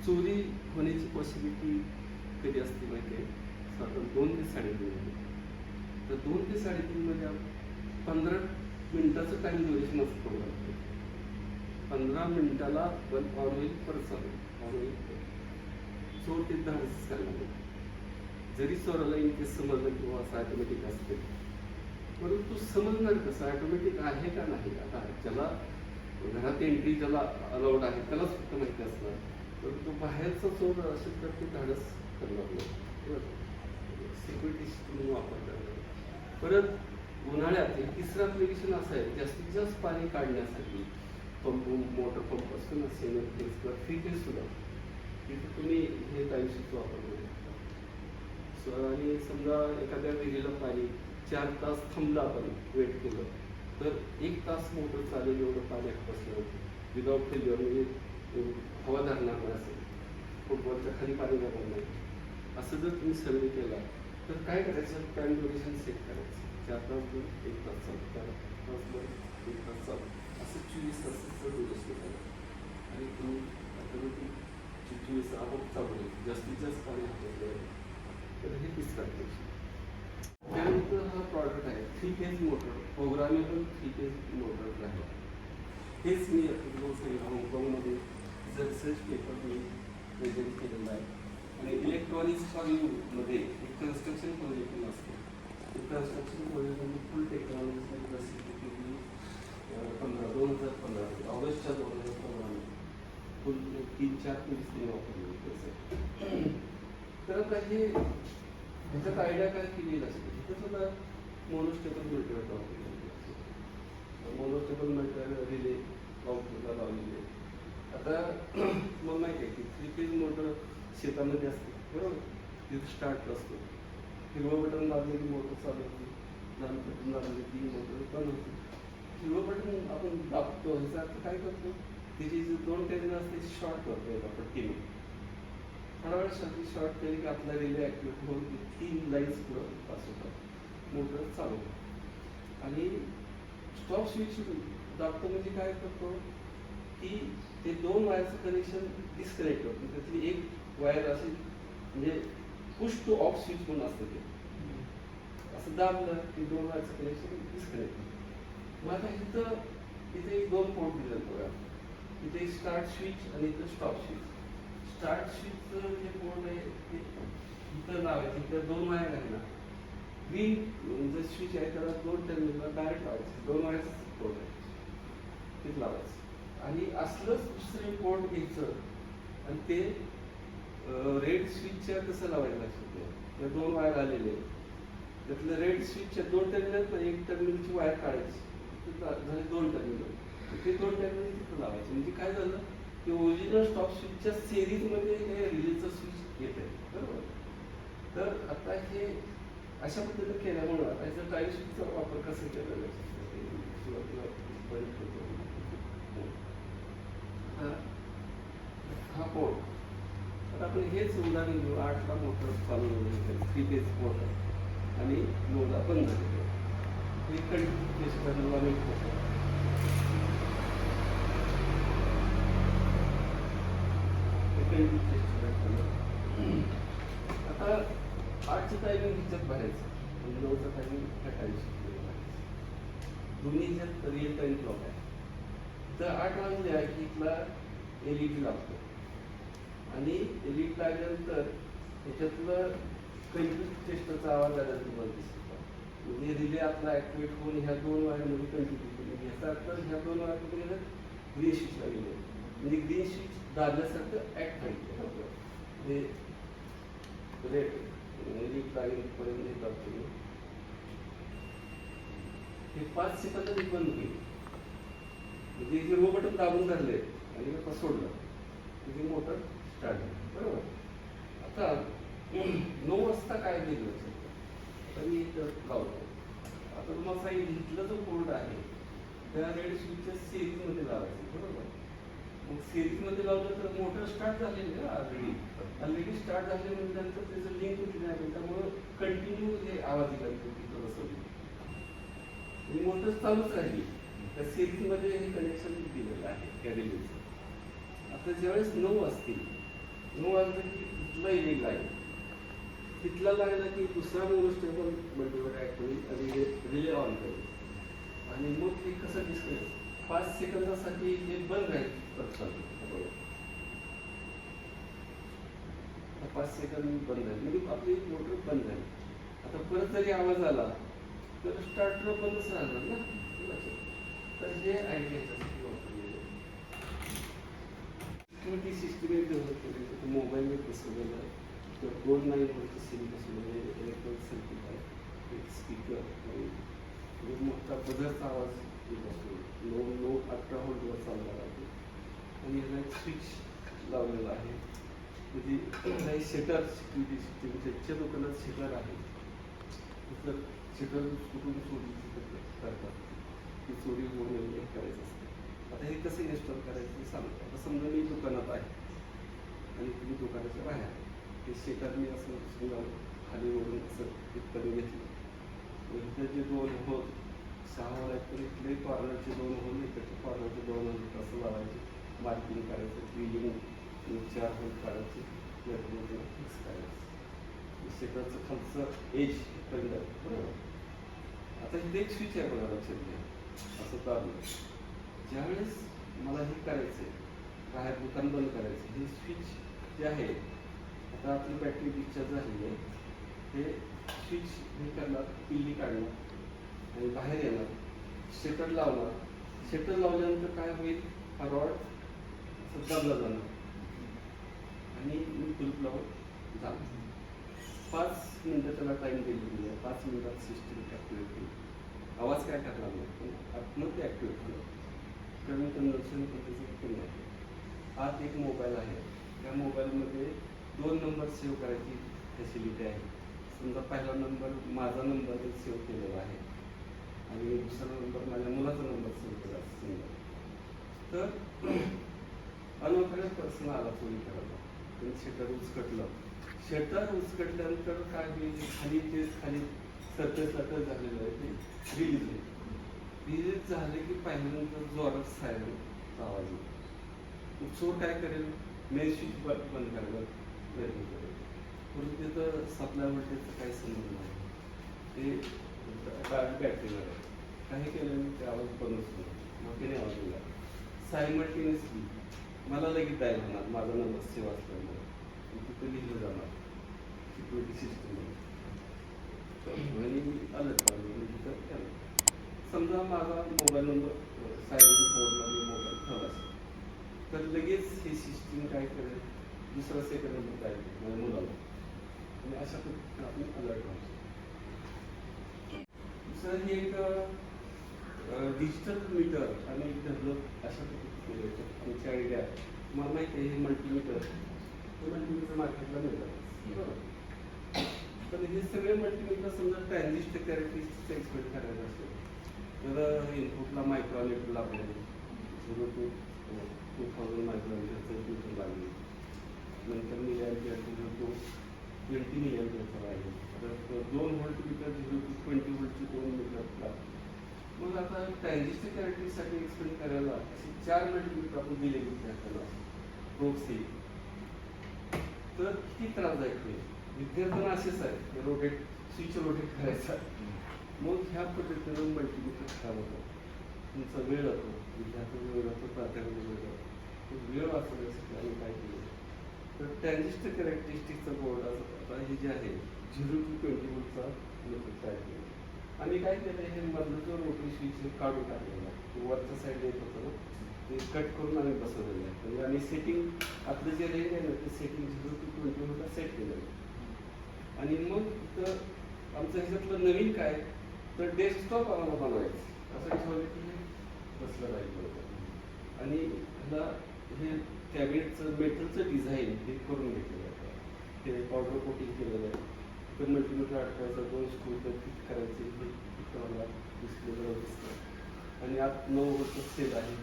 चोरी होण्याची पॉसिबिलिटी कधी असते माहिती आहे साधारण 2 ते 3.5. तर 2 ते 3.5 मध्ये 15 मिनिटाचं टाईम ड्युरेशन असतं प्रोग्राम. 15 मिनिटाला बंद ऑन होईल परत चालू ऑन होईल. चोर ते धाडस करायला जरी चोराला इन केस समजलं किंवा असं ॲटोमॅटिक असते परंतु समजणार कसं ॲटोमॅटिक आहे का नाही. आता ज्याला घरात एंट्री ज्याला अलाउड आहे त्यालाच फक्त माहिती असणार. परंतु बाहेरचा चोर असेल तर ते धाडस करणार नाही. सिक्युरिटी सिस्टम वापर करणार. परत उन्हाळ्यात एक तिसरं ॲप्लिकेशन असं आहे जास्तीत जास्त पाणी काढण्यासाठी पंप मोटर पंप असतो ना सिंगल फेज किंवा 3 फेज सुद्धा तिथे तुम्ही हे टाईमशीट वापरू शकता. सो आणि समजा एखाद्या विहिरीला पाणी 4 तास थांबलं आपण वेट केलं तर 1 तास मोटर चालेल एवढं पाणी बसलं विदाउट फेल्युअर म्हणजे हवा धरणार नाही असेल फुटबॉलच्या खाली पाणी जाणार नाही असं जर तुम्ही सर्वे केला तर काय करायचं टाइम ड्युरेशन सेट करायचं 4 तास भर 1 तास चालू 4 तास भर 1 तास चालू असं 24 तासाचं ड्युरेशन करायचं आणि तुम्ही ऑटोमॅटिक 24 आपोआप चालू होईल जास्तीत जास्त पाणी हाताळलं तर हे तिसरा टेक्शन. त्यानंतर हा प्रॉडक्ट आहे 3 phase motor programmable 3 phase motor आहे. हेच मी तुम्हाला सांगितलं हाँगकाँगमध्ये रिसर्च पेपर मी प्रेझेंट केलेला आहे आणि इलेक्ट्रॉनिक्स मध्ये एक कन्स्ट्रक्शन प्रोजेक्ट पण असतो. कन्स्ट्रक्शन प्रोजेक्टमध्ये फुल टेक्नॉलॉजी प्रसिद्धी केली 2015 ऑगस्टच्या 2015 फुल 3-4 पीस ते वापरले तसं. तर आता हे ह्याच्यात आयडिया काय केलेली असते तिथं सुद्धा मोनोस्टेबल मल्टिवेटर वापरलेली असते. मोनोस्टेबल मल्टिवेटर रिले आउटपुटला लावलेले. आता मला माहिती आहे की 3 फेज मोटर शेतामध्ये असते बरोबर तिथे स्टार्ट असतो हिरवं बटन दाबले की मोटर चालू होती लाल बटन दाबले की मोटर बंद होती. हिरवं बटन आपण दाबतो ह्याचा अर्थ काय करतो त्याची जी 2 टर्मिनल असते शॉर्ट करतो एका पट्टीने थोडा वेळ शॉर्ट केली की आपला रिले ॲक्टिव्हेट होऊन 3 लाईन्स पुढं पास होतात मोटर चालू होतं. आणि स्टॉप स्विच दाबतो म्हणजे काय करतो की ते 2 वायरचं कनेक्शन डिस्कनेक्ट होतं त्यातली एक वायर असेल म्हणजे पुश टू ऑफ स्विच म्हणून असतं ते असं दाबलं की 2 वायरचं कनेक्शन डिस्कनेक्ट होतं. मग आता इथे 2 पोर्ट दिलेत बघा इथे स्टार्ट स्विच आणि इथं स्टॉप स्विच. स्टार्ट स्विचचं जे पोर्ट आहे ते इथं लावायचं इथं 2 वायर आहे ना ग्रीन जे स्विच आहे त्याला 2 टर्मिनलला डायरेक्ट लावायचं 2 वायरचं पोर्ट आहे तिथं लावायचं. आणि असलंच दुसरे पोर्ट घ्यायचं आणि ते रेड स्विचच्या कसं लावायचं लक्षात त्या 2 वायर आलेले त्यातलं रेड स्विचच्या 2 टर्मिनल पण 1 टर्मिनलची वायर काढायची झाले 2 टर्मिनल ते 2 टर्मिनल तिथं लावायचे म्हणजे काय झालं की ओरिजिनल स्टॉप स्विचच्या सिरीजमध्ये हे रिलेचं स्विच येत आहे बरोबर. तर आता हे अशा पद्धतीने केल्यामुळं आता याचा टाईम स्विचचा वापर कसा केला सुरुवातीला बंद होतो. हा पोर्ट आता आपण हेच उदाहरण घेऊ 8ला मोटर चालू 3 फेज मोटर आणि 9ला बंद झालेली हे कंटिन्यू टेस्ट करायला आम्ही आता 8चं टायमिंग ह्याच्यात भरायचं म्हणजे 9चा टायमिंग ह्या टाईम दोन्ही ह्याच्यात रिअल टाईम क्लॉक आहे. तर 8 वाजले आहे की इथला LED लागतो आणि LED लागल्यानंतर ह्याच्यातलं कंटिन्यू टेस्टरचा आवाज आला तुम्हाला दिसतो म्हणजे रिले आपला ॲक्टिवेट होऊन ह्या 2 वायरमध्ये कंटिन्यू केली ह्याचा अर्थ ह्या 2 वायरमध्ये ग्रीन स्विच लागलेली म्हणजे ग्रीन स्विच दाबल्यासारखं ॲक्ट पाहिजे म्हणजे LED लागेपर्यंत हे दाबतो हे 5 सेकंदात बंद होईल म्हणजे हिरवं बटन दाबून धरले आणि आता सोडलं म्हणजे मोटर स्टार्ट झाली बरोबर. आता 9 वाजता काय दिलं आता मी लावतो आता तुम्हाला सांगितलं इथलं जो बोर्ड आहे त्या रेड स्विचच्या सिरीजमध्ये लावायचं बरोबर. मग सिरीजमध्ये लावलं तर मोटर स्टार्ट झालेली आहे ऑलरेडी स्टार्ट झाले म्हटल्यानंतर त्याचं लिंक होती नाही त्यामुळं कंटिन्यू हे आवाज दिला तिथं बसवली आणि मोटर चालूच राहिली. त्या सिरीजमध्ये हे कनेक्शन दिलेलं आहे त्या रिलेचं. आता ज्यावेळेस 9 असतील 9 वाजता की तिथला इलेक्ट लागेल तिथला लागला की दुसरा मोनोस्टेबल मल्टिवेटर ॲक्ट होईल आणि रिले ऑन करेल आणि मग हे कसं डिस्कनेक्ट 5 सेकंदासाठी हे बंद राहील परत चालू 5 सेकंद बंद झाली म्हणजे आपली मोटर बंद झाली. आता परत जरी आवाज आला तर स्टार्टर बंदच राहणार ना. तर हे आयडिया सिक्युरिटी सिस्टम एक डेव्हलप केली मोबाईलने बसवलेलं किंवा 2 9 वरचं सिम बसवलेलं इलेक्ट्रॉनिक सर्किट आहे एक स्पीकर एक मोठा बदलचा आवाज येत असतो. 9-18 व्होल्टवर चालणार आहे आणि याला एक स्विच लावलेला आहे. म्हणजे याला एक शटर सिक्युरिटी सिस्टीम, ज्याच्या दुकानात शटर आहे तर शटर कुठून चोरी करतात, ती चोरी होऊ नये करायचं असते. आता हे कसं इन्स्टॉल करायचं ते सांगतो. आता समजा मी दुकानात आहे आणि तुम्ही दुकानाच्या बाहेर आहे, ते शटर मी असं समजा खाली वरून असं इथपर्यंत घेतलं. इथं जे 2 होल 6 होल आहेत तर इथले कॉर्नरचे 2 होल, इकडचे कॉर्नरचे 2 होल असं लावायचे, मार्किंग करायचं, ड्रिलिंग 4 होल काढायचे, फिक्स करायचं. शटरचं खालचं एज इथपर्यंत आहे, बरोबर. आता इथे एक स्विच आहे बघा, लक्षात घ्या. असं दाबलं, ज्यावेळेस मला हे करायचं आहे, बाहेर दुकान बंद करायचं, हे स्विच जे आहे, आता आपली बॅटरी डिस्चार्ज झालेली आहे, हे स्विच हे करणार, पिल्ली काढणार आणि बाहेर येणार, शटर लावणार. शटर लावल्यानंतर काय होईल, हा रॉड दाबला जाणार आणि मी कुलूप लावून जाणार. 5 मिनटं त्याला टाईम दिलेली आहे. 5 मिनिटात सिस्टीम ॲक्टिवेट होईल. आवाज काय करणार नाही, पण आतनं ते ॲक्टिवेट होणार. कारण कन्व्हर्शन पद्धतीचं कमी आहे. आत एक मोबाईल आहे, त्या मोबाईलमध्ये 2 नंबर सेव्ह करायची फॅसिलिटी आहे. समजा पहिला नंबर माझा नंबर सेव्ह केलेला आहे आणि दुसरा नंबर माझ्या मुलाचा नंबर सेव्ह केला समजा. तर अनोळखी पर्सन आला चोरी करायला, त्यांनी शटर उचकटलं. शटर उचकटल्यानंतर काय होईल, खाली सरफेस झालेलं आहे, ते रिलीज होईल. रिलीज झाले की पहिल्यांदा जोरात सायरनचा आवाज येईल. चोर काय करेल, मेन स्विच बंद करायला प्रयत्न करेल, परंतु तिथं सप्लाय व्होल्टेजचा काही संबंध नाही, ते बॅटरीवर आहे. काही केल्याने ते आवाज बंदच होणार, मग त्याने आवाज दिला. सायमल्टेनियसली मला लगेच डायल होणार, माझा नंबर सेव्ह असल्यामुळे तिथं लिहिलं जाणार सिक्युरिटी सिस्टीममध्ये आणि मी अलर्ट पाहिजे तिथं केलं. समजा माझा मोबाईल नंबर सायलेंट मोडला, मी मोबाईल ठेवला असेल तर लगेच ही सिस्टीम काय करेल, दुसरा सेकंड नंबर काय करेल माझ्या मुलाला, आणि अशा पद्धतीने आपण अलर्ट राहू शकतो. दुसरं ही एक डिजिटल मीटर आणि एक डेव्हलप अशा पद्धतीने आमची आयडिया आहे. तुम्हाला माहिती आहे, हे मल्टीमीटर मार्केटला मिळतात, बरोबर. पण हे सगळे मल्टीमीटर समजा ट्रान्झिस्टर कॅरेक्टरिस्टिक्स एक्सपेक्ट करायचं असेल तर इनपुटला मायक्रोमीटर लागले, 0 to 2000 मायक्रोमीटरचं इनपुट लागले, नंतर मिलिअम्पियर 0 to 20 मिलिअम्पियरचं लागले, तर 2 व्होल्ट मीटर 0 to 20 व्होल्टची 2 मीटर लागले. मग आता ट्रान्झिस्टर कॅरेक्टरिस्टिक्ससाठी एक्सपेक्ट करायला असे 4 मल्टीमीटर आपण दिले विद्यार्थ्यांना प्रोक्सी, तर किती त्रासदायक होईल. विद्यार्थ्यांना असेच आहे, स्विच रोटेट करायचा. मग ह्या पद्धतीनं मल्टीमीटर खराब होतं, तुमचा वेळ जातो, विद्यार्थ्यांचा वेळ जातो, प्राध्यापकाचा वेळ जातो. वेळ वाचवण्यासाठी आम्ही काय केलं, तर ट्रान्झिस्टर कॅरेक्टरिस्टिक्सचा बोर्ड आता हे जे आहे 0 to 20 व्होल्टचा तयार केला. आम्ही काय केलं, हे मधलं जो रोटरी स्विच हे काढून टाकलेला आहे, वरच्या साईड येत होतं ना, ते कट करून आम्ही बसवलेलं आहे. म्हणजे आम्ही सेटिंग आपलं जे रेंज आहे ना, ते सेटिंग 0 to 20 व्होल्टला सेट केलं आहे. आणि मग तर आमचं ह्याच्यातलं नवीन काय, तर डेस्कटॉप आम्हाला बनवायचं असं ठेवलं की हे बसलं राहील बरोबर. आणि ह्याला हे कॅबिनेटचं मेटलचं डिझाईन हे करून घेतलेलं आहे, ते पावडर कोटिंग केलेलं आहे. तर मल्टीमीटर अडकायचं, 2 स्क्रू तर फिट करायचे, हे मला डिस्प्लेवर दिसतं. आणि आत 9 व्होल्टचं सेल आहे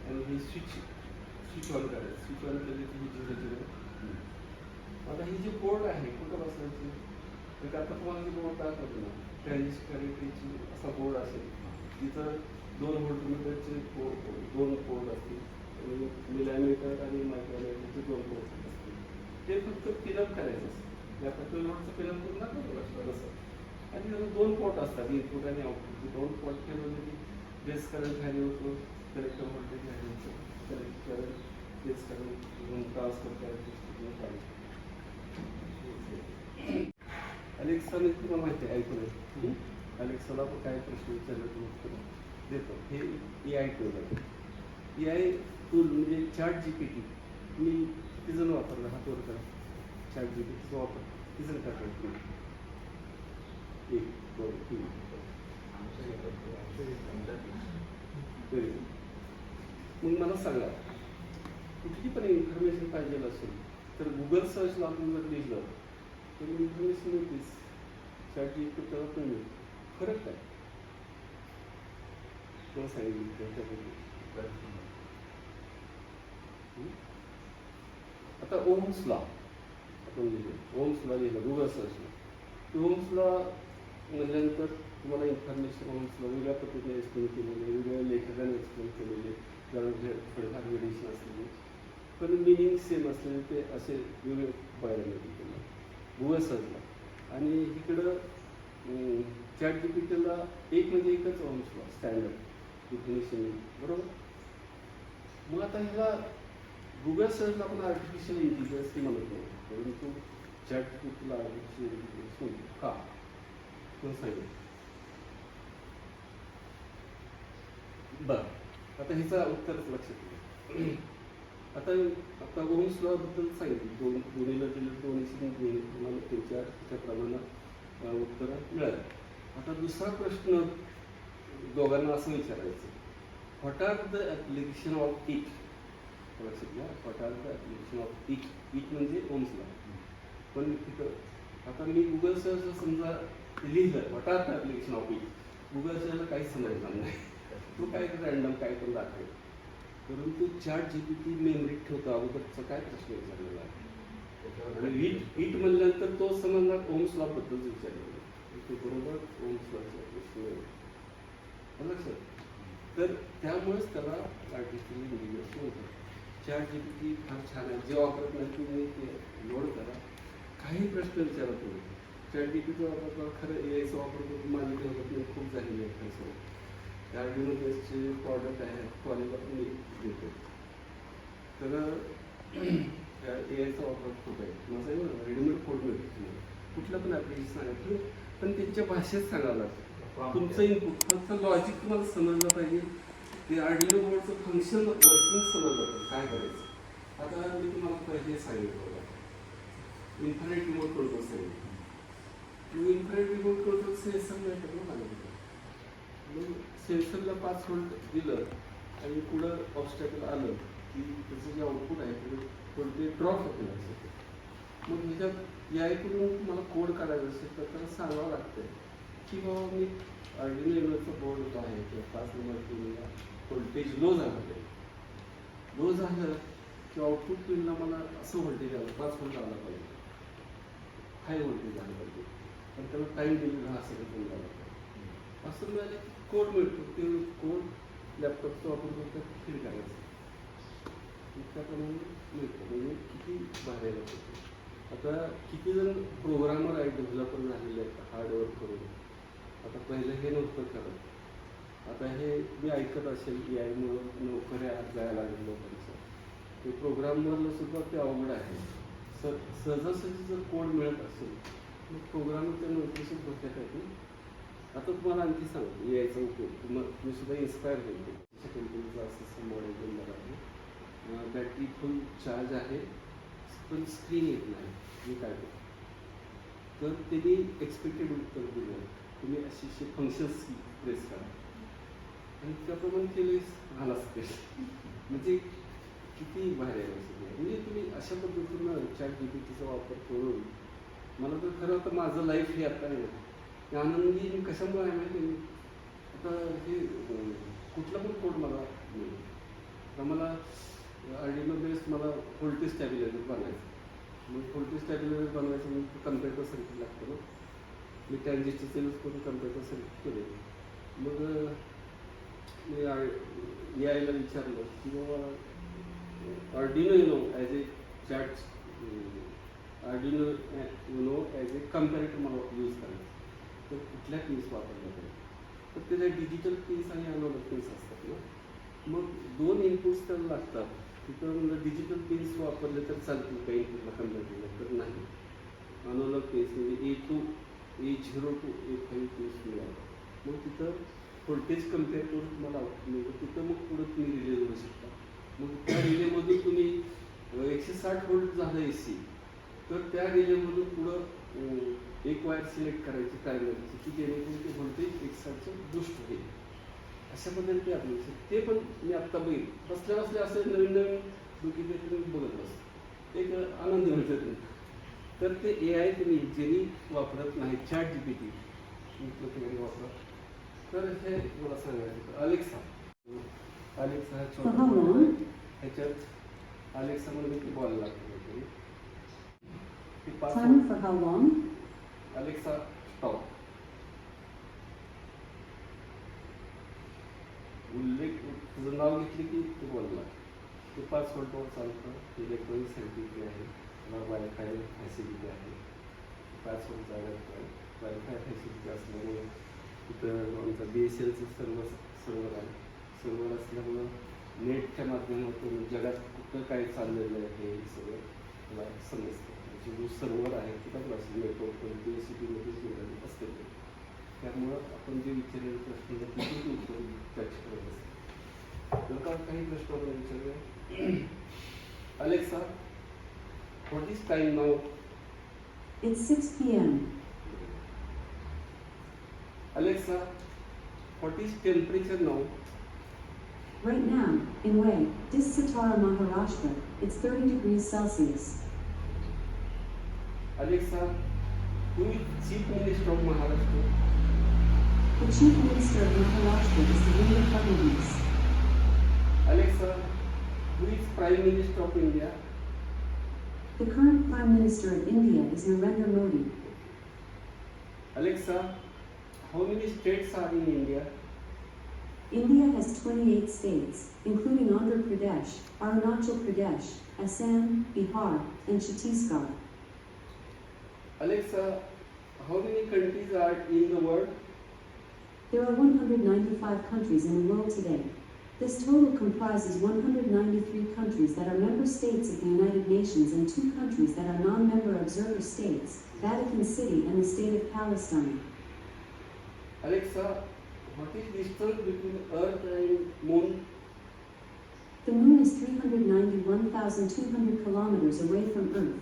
आणि हे स्विच ऑन करायचं. स्विच ऑन केलं की हे 0-0. आता ही जी बोर्ड आहे कुठं बसवायची, तर आता तुम्हाला जी बोर्ड दाखवतो ना, ट्रान्झिस्टरची असा बोर्ड असेल, तिथं 2 व्होल्टमीटरचे 2 पोर्ट असतील आणि मिलिमीटर आणि मायक्रोमीटरचे 2 पोर्ट असतील. ते फक्त पिनअप करायचं असतं. आता 12 व्होल्टचं पिनअप करून दाखवलं तसं. आणि त्याला 2 पोर्ट असतात, इनपुट आणि आउटपुट. 2 पोर्ट केलं की बेस करंट खाली होतो, कलेक्टर व्होल्टेज खाली होतं, कलेक्ट करंट बेस करंट घेऊन ट्रान्सफर करायचं. अलेक्साने तुम्हाला माहिती आहे, ऐकून अलेक्साला पण काय प्रश्न विचारलं तर उत्तर देतो. हे AI टूल आहे. AI टूल म्हणजे ChatGPT. मी किती जण वापरला, हातवर करा. ChatGPTचा वापर किती जण करतात तुम्ही? 1, 2, 3. Very good. मग मला सांगा, कुठली पण इन्फॉर्मेशन पाहिजे असेल तर गुगल सर्चला आपण जर लिहिलं तर इन्फॉर्मेशन मिळतेच. ChatGPT पण मिळते. फरक काय मला सांगितलं त्याच्याबद्दल. आता ओम्स लॉ आपण लिहिलं, ओम्स लॉ लिहिलं गुगल सर्चला. ओम्स लॉ म्हटल्यानंतर तुम्हाला इन्फॉर्मेशन ओम्स लॉ वेगळ्या पद्धतीने एक्सप्लेन केलेले, वेगवेगळ्या लेखकांनी एक्सप्लेन केलेले, कारण थोडेफार व्हेरिएशन असलेले पण मिनिंग सेम असलेले ते असे वेगळे बघायला मिळते गुगल सर्चला. आणि इकडं ChatGPTला एक म्हणजे एकच ओम्स लॉ स्टँडर्ड डिफिनेशन, बरोबर. मग आता ह्याला गुगल सर्चला आपण आर्टिफिशियल इंटेलिजन्स म्हणत नाही, परंतु ChatGPTला आर्टिफिशियल इंटेलिजन्स का सांगितलं. बरं, आता ह्याचा उत्तरच लक्षात घ्या. आता ओम्स लॉ बद्दल सांगितलं, दोन्हीला दिलं, दोन्ही तुम्हाला त्याच्याप्रमाणे उत्तरं मिळाली. आता दुसरा प्रश्न दोघांना असं विचारायचं, what are the application of it. लक्षात घ्या, what are the application of it. It म्हणजे ओम्स लॉ. पण तिथं आता मी गुगल सर्चला समजा लिहिलं what are the application of it, Google सर्चला काहीच समजणार नाही, तो काय रँडम काय पण दाखवेल. परंतु ChatGPT मेमरीत ठेवतो अगोदरचा काय प्रश्न विचारलेला आहे, आणि इट म्हणल्यानंतर तो समजणार ओम्स लॉ बद्दल विचारलेला तो बरोबर ओम्स लॉचा प्रश्न लक्षात. तर त्यामुळेच त्याला आर्टिफिशियल इंटेलिजन्स होतं. ChatGPT फार छान आहे, जे वापरत नाही तुम्ही ते लोड करा, काही प्रश्न विचारत नाही. ChatGPT वापरता खरं यायचा वापर करून माझी डेव्हलपमेंट खूप झालेली आहे खरं. Arduino बेसचे प्रॉडक्ट आहे, कॉलेजला पण मी देतो. तर एआयचा वापर खूप आहे. माझा रेडीमेड कोड मिळतो तुम्हाला, कुठलं पण ॲप्लिकेशन सांगा पण त्यांच्या भाषेत सांगावं लागतं. तुमचं इनपुट फक्त लॉजिक तुम्हाला समजलं पाहिजे, ते Arduino बोर्डचं फंक्शन वर्किंग समजलं पाहिजे काय करायचं. आता मी तुम्हाला पहिले सांगितलं बघा, इन्फिनिट रिमोट कंट्रोल सांगितलं. इन्फिनिट रिमोट कंट्रोल सेन्सर मिळतं ना मला. मग सेन्सरला 5 व्होल्ट दिलं आणि पुढं ऑब्स्टॅकल आलं की त्याचं जे आउटपुट आहे ते ते ड्रॉप होते असेल. मग ह्याच्यात यायकडून मला कोड काढायचा असेल तर त्याला सांगावं लागतं की बाबा मी Arduino Unoचा बोर्ड जो आहे किंवा 5 नंबर पिनला व्होल्टेज लो झालं की आउटपुट पिनला मला असं व्होल्टेज आलं 5 व्होल्ट आला पाहिजे, हाय व्होल्टेज आलं पाहिजे, पण त्याला टाईम दिलेला हा सगळं पिन आला पाहिजे. असं मिळालं की कोड मिळतो, ते कोड लॅपटॉपचा वापर करून फील करायचं त्याप्रमाणे मिळतं. म्हणजे किती भारी होतं. आता किती जण प्रोग्रामर आहे, डेव्हलपर झालेले आहेत हार्डवर्क करून. आता पहिलं हे नव्हतं करत, आता हे मी ऐकत असेल AI-मुळं नोकऱ्या जायला लागल्या लोकांच्या. ते प्रोग्रामरला सुद्धा ते अवघड आहे. सहजासहजी जर कोड मिळत असेल मग प्रोग्रामरच्या नोकरीशी धोक्यात आहे. आता तुम्हाला आणखी सांगतो यायचा उपयोग, तुम्ही सुद्धा इन्स्पायर होईल. त्याच्या कंपनीचं असं मॉडेल बनणार आहे, बॅटरी फुल चार्ज आहे पण स्क्रीन येत नाही. मी काय करतो तर त्यांनी एक्सपेक्टेड उत्तर दिलं, तुम्ही अशी फंक्शन्स प्रेस करा आणि त्याप्रमाणे केले झाला स्पेस. म्हणजे किती बाहेर आहे. म्हणजे तुम्ही अशा पद्धतीनं ChatGPTचा वापर करून मला तर खरं तर माझं लाईफ हे आता आहे ना आनंदी मी कशामुळे आहे माहिती. आता हे कुठला पण कोड मला मिळेल तर मला Arduino बेस मला व्होल्टेज स्टॅबिलायझर बनायचं. मग व्होल्टेज स्टॅबिलायझर बनवायचं म्हणजे कम्प्युटर सर्किट लागतं ना. मी ट्रान्झिस्टरचा यूज करून कम्प्युटर सर्किट केले. मग मी यायला विचारलं की बाबा Arduino Uno ॲज ए Arduino Uno ॲज ए कम्पॅरेटर मला यूज करायचं तर कुठल्या पिन्स वापरल्या पाहिजे. तर त्याला डिजिटल पिन्स आणि अनॉलॉग पिन्स असतात ना. मग 2 इनपुट्स त्याला लागतात. तिथं म्हणजे डिजिटल पिन्स वापरले तर चालतील काही इनपुटला कम्पॅरेटिव्हला, तर नाही. अनॉलॉग पिन्स म्हणजे A0 to A5 पिन्स मिळाला. मग तिथं व्होल्टेज कम्पेअर करून तुम्हाला आउटपुट मिळतं. तिथं मग पुढं तुम्ही रिले करू शकता. मग त्या रिलेमधून तुम्ही 160 व्होल्ट झालं AC तर त्या रिलेमधून पुढं एक वायर सिलेक्ट करायची प्रायमरीची की जेणेकरून ते व्होल्टेज एकसारखं बूस्ट होईल. अशा पद्धतीने ते आपलं ते पण मी आत्ता बघितलं बसल्या बसल्या असं नवीन नवीन डोकी तुम्ही बघत बस एक आनंद मिळतो तुम्ही. तर ते AI तुम्ही ज्यांनी वापरत नाही चॅट GPT तुम्ही वापरा. तर हे मला सांगायचं अलेक्सा अलेक्सा छोटा ह्याच्यात अलेक्सा म्हणून ते बॉल लागतो ते Timer for how long? Alexa stop. उल्लेख तुझं नाव घेतले की ते बोलला. ते 5 व्होल्टवर चालतं. इलेक्ट्रॉनिक सर्किटरी आहे. त्याला वायफाय फॅसिलिटी आहे. 5 व्होल्टचा वायफाय फॅसिलिटी असल्यामुळे तिथं आमचा BSNLचं सर्व्हर आहे. सर्व्हर असल्यामुळं नेटच्या माध्यमातून जगात कुठं काय चाललेलं आहे हे सगळं मला समजतं. जो सर्व्हर आहे तिथं असेल नेटवर्कवर BSCPमध्येच जोडलेलं असते. त्यामुळं आपण जे विचारलेले प्रश्न तिथे उत्तर त्याची करत असतो. जर का काही प्रश्न आपण विचारले Alexa what is time now? It's 6 p.m. Alexa what is temperature now? Right now, in Way, Dis Satara Maharashtra, it's 30 degrees Celsius. Alexa, who is Chief Minister of Maharashtra? The Chief Minister of Maharashtra is Devendra Fadnavis. Alexa, who is Prime Minister of India? The current Prime Minister of India is Narendra Modi. Alexa, how many states are in India? India has 28 states, including Andhra Pradesh, Arunachal Pradesh, Assam, Bihar, and Chhattisgarh. Alexa, how many countries are in the world? There are 195 countries in the world today. This total comprises 193 countries that are member states of the United Nations and 2 countries that are non-member observer states, Vatican City and the State of Palestine. Alexa, what is distance between Earth and Moon? The Moon is 391,200 kilometers away from Earth.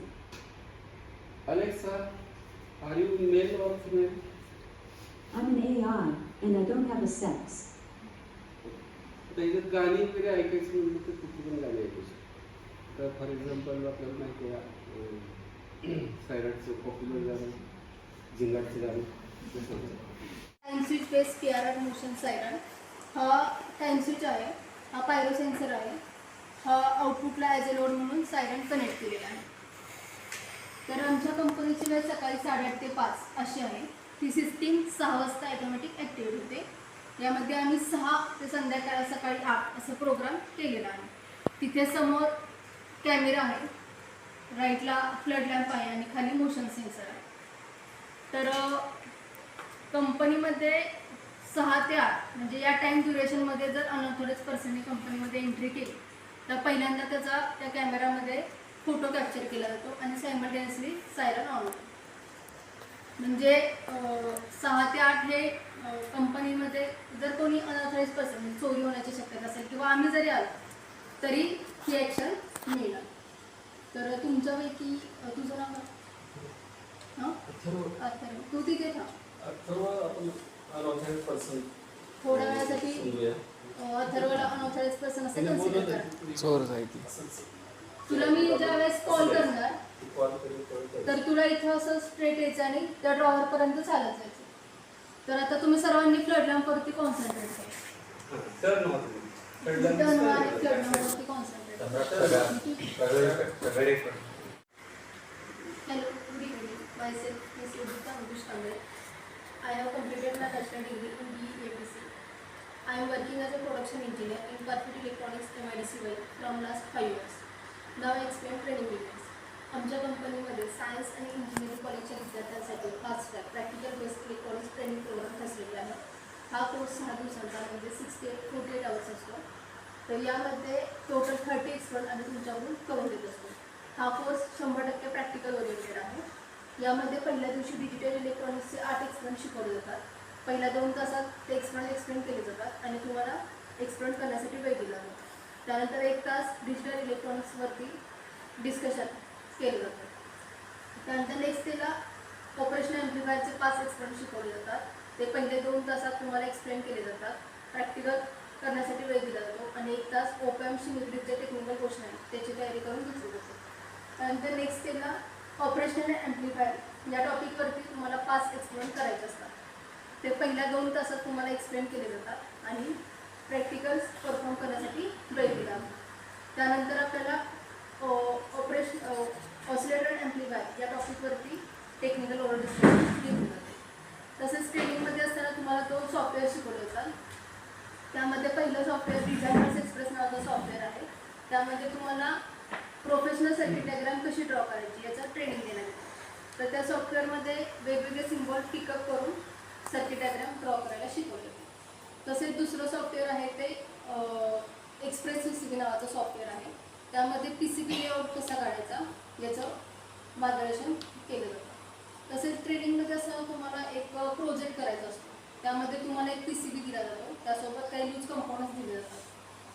Alexa, are you male or female? I'm an AI, and I don't have a sex. त्याच्यात गाणी वगैरे ऐकायची म्हणजे तर कुठली पण गाणी ऐकू शकतो. तर फॉर एक्झाम्पल आपल्याला माहिती आहे सायराटचं पॉप्युलर गाणं झिंगाटचं गाणं ते सांगतो. Time switch base PIR motion siren हा टाइम स्विच आहे. हा पायरो सेन्सर आहे. हा आउटपुटला ॲज अ लोड म्हणून सायरन कनेक्ट केलेला आहे. तर आमच्या कंपनीची वेळ सकाळी 8:30 ते 5 अशी आहे. ती सिस्टीम 6 वाजता ॲटोमॅटिक ॲक्टिवेट होते. यामध्ये आम्ही 6 ते संध्याकाळी सकाळी 8 असं प्रोग्राम केलेला आहे. तिथे समोर कॅमेरा आहे, राईटला फ्लड लॅम्प आहे आणि खाली मोशन सेन्सर आहे. तर कंपनीमध्ये 6 ते 8 म्हणजे या टाईम ड्युरेशनमध्ये जर अनऑथोराइज पर्सनने कंपनीमध्ये एंट्री केली तर पहिल्यांदा त्याचा त्या कॅमेरामध्ये फोटो कॅप्चर केला जातो आणि सायमल्टेनियसली सायरन ऑन होतो. म्हणजे 6 ते 8 हे कंपनीमध्ये जर कोणी अनऑथराईज पर्सन चोरी होण्याची शक्यता असेल किंवा आम्ही जरी आलो तरी ही ॲक्शन मिळणार. तर तुमच्यापैकी तुझं नाव हां अथर्व, तू तिथे थांब. थोड्या वेळासाठी अथर्वला अनऑथराईज पर्सन असे कन्सिडर करा. तुला मी ज्या वेळेस कॉल करणार तर तुला इथं असं स्ट्रेट यायचं आणि त्या ड्रॉवरपर्यंत चालत जायचं. तर आता तुम्ही सर्वांनी फ्लड लॅम्पवरती कॉन्सन्ट्रेट करा. टर्न आणि फ्लड लॅम्पवरती कॉन्सन्ट्रेट करा. Hello, good evening. Myself miss Udita Ankush Kamble. I have completed my bachelor degree in BE-APC. I am working as a production engineer in Perfect Electronics MIDC from last 5 years. Now I explain training details. आमच्या कंपनीमध्ये science आणि engineering कॉलेजच्या विद्यार्थ्यांसाठी fast track practical based electronics training program facility आहे. हा course 6 दिवसांचा म्हणजे 6 ते 48 आवर्स असतो. तर यामध्ये टोटल 30 एक्सपर्ट आम्ही तुमच्याकडून करून देत असतो. हा कोर्स 100% प्रॅक्टिकल ओरिएंटेड आहे. यामध्ये पहिल्या दिवशी डिजिटल इलेक्ट्रॉनिक्सचे 8 एक्सपेरिमेंट शिकवले जातात. पहिल्या 2 तासात ते एक्सपेरिमेंट एक्सप्लेन केले जातात आणि तुम्हाला एक्सपेरिमेंट करण्यासाठी वेळ दिला जातो. त्यानंतर 1 तास डिजिटल इलेक्ट्रॉनिक्सवरती डिस्कशन केलं जातं. त्यानंतर नेक्स्ट डेला ऑपरेशनल ॲम्प्लिफायरचे 5 एक्सपेरिमेंट शिकवले जातात. ते पहिले 2 तासात तुम्हाला एक्सप्लेन केले जातात. प्रॅक्टिकल करण्यासाठी वेळ दिला जातो आणि 1 तास ओपॅम्पशी निगडीत जे टेक्निकल क्वेश्चन आहेत त्याची तयारी करून घेतली जाते. त्यानंतर नेक्स्ट स्टेजला ऑपरेशनल ॲम्प्लिफायर या टॉपिकवरती तुम्हाला 5 एक्सपेरिमेंट करायचे असतात. ते पहिल्या 2 तासात तुम्हाला एक्सप्लेन केले जातात आणि प्रॅक्टिकल्स परफॉर्म करण्यासाठी वेळ दिला जातो. त्यानंतर आपल्याला ऑसिलेटर ॲम्प्लिफायर या टॉपिकवरती टेक्निकल ओव्हर डिस्कशन घेतली जाते. तसेच ट्रेनिंगमध्ये असताना तुम्हाला 2 सॉफ्टवेअर शिकवले जातात. त्यामध्ये पहिलं सॉफ्टवेअर डिझायनर्स एक्सप्रेस नावाचं सॉफ्टवेअर आहे. त्यामध्ये तुम्हाला प्रोफेशनल सर्किट डायग्राम कशी ड्रॉ करायची याचं ट्रेनिंग देण्यात येतं. तर त्या सॉफ्टवेअरमध्ये वेगवेगळे सिम्बॉल पिकअप करून सर्किट डायग्राम ड्रॉ करायला शिकवले जाते. तसेच दुसरं सॉफ्टवेअर आहे ते एक्सप्रेस PCB नावाचं सॉफ्टवेअर आहे. त्यामध्ये PCB लेआउट कसा काढायचा याचं मार्गदर्शन केलं जातं. तसेच ट्रेनिंगमध्ये असताना तुम्हाला एक प्रोजेक्ट करायचा असतो. त्यामध्ये तुम्हाला एक PCB दिला जातो. त्यासोबत काही यूज कंपोनंट्स दिले जातात.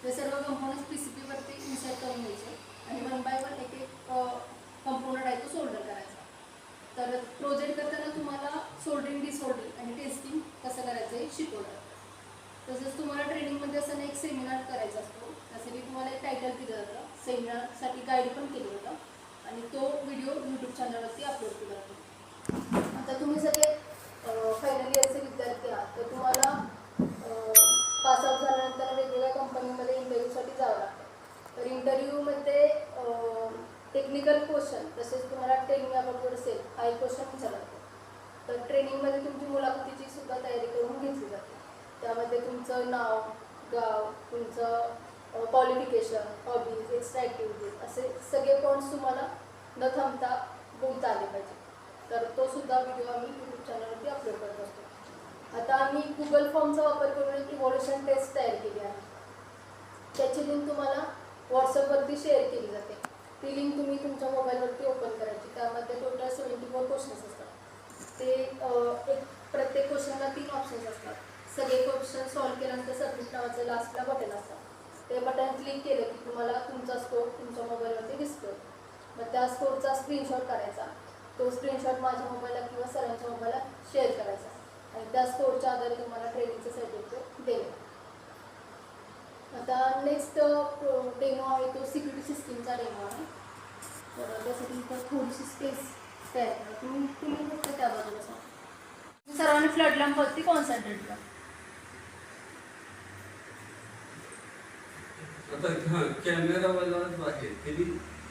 ते सर्व कंपोनंट्स PCBवरती इन्सर्ट करून घ्यायचे आणि 1 बाय 1 एक कंपोनंट आहे तो सोल्डर करायचा. तर प्रोजेक्ट करताना तुम्हाला सोल्डरिंग, डिसोल्डरिंग आणि टेस्टिंग कसं करायचं हे शिकवलं. तसंच तुम्हाला ट्रेनिंगमध्ये असताना एक सेमिनार करायचा असतो. त्यासाठी तुम्हाला एक टायटल दिलं जातं. सेमिनारसाठी गाईड पण केलं जातं आणि तो व्हिडिओ यूट्यूब चॅनलवरती अपलोड केला जातो. आता तुम्ही सगळे फायनल इयरचे विद्यार्थी आहात तर तुम्हाला पासआउट झाल्यानंतर वेगवेगळ्या कंपनीमध्ये इंटरव्ह्यूसाठी जावं लागतं. तर इंटरव्ह्यूमध्ये टेक्निकल क्वेश्चन तसेच तुम्हाला ट्रेनिंग अबाउट असेल हा एक क्वेश्चन विचारला जातो. तर ट्रेनिंगमध्ये तुमची मुलाखतीची सुद्धा तयारी करून घेतली जाते. त्यामध्ये तुमचं नाव, गाव, तुमचं क्वालिफिकेशन, हॉबीज, एक्स्ट्रा ॲक्टिव्हिटीज असे सगळे पॉईंट्स तुम्हाला न थांबता बोलता आले पाहिजे. तर तो सुद्धा व्हिडिओ आम्ही यूट्यूब चॅनलवरती अपलोड करत असतो. आता आम्ही गुगल फॉर्मचा वापर करून एक इव्हॉल्युशन टेस्ट तयार केली आहे. त्याची लिंक तुम्हाला व्हॉट्सअपवरती शेअर केली जाते. ती लिंक तुम्ही तुमच्या मोबाईलवरती ओपन करायची. त्यामध्ये टोटल 74 क्वेश्चन्स असतात. ते एक प्रत्येक क्वेश्चनला 3 ऑप्शन्स असतात. सगळे क्वेश्चन सॉल्व्ह केल्यानंतर सबमिट नावाचं लास्टला बटन असतं. ते बटन क्लिक केलं की तुम्हाला तुमचा स्कोर तुमच्या मोबाईलवरती दिसतो. मग त्या स्कोरचा स्क्रीनशॉट काढायचा. तो स्क्रीनशॉट माझ्या मोबाईलला किंवा सरांच्या मोबाईलला शेअर करायचा आणि त्या स्कोरच्या आधारे तुम्हाला ट्रेनिंगचं सर्टिफिकेट देईल. आता नेक्स्ट डेमो आहे तो सिक्युरिटी सिस्टीमचा डेमो आहे. तर त्यासाठी तर थोडीशी स्पेस तयार करा. तुम्ही फक्त त्या बाजूला सांगा. सर्वांनी फ्लड लॅम्पवरती कॉन्सन्ट्रेट करा. आता कॅमेरावाला आहे त्यांनी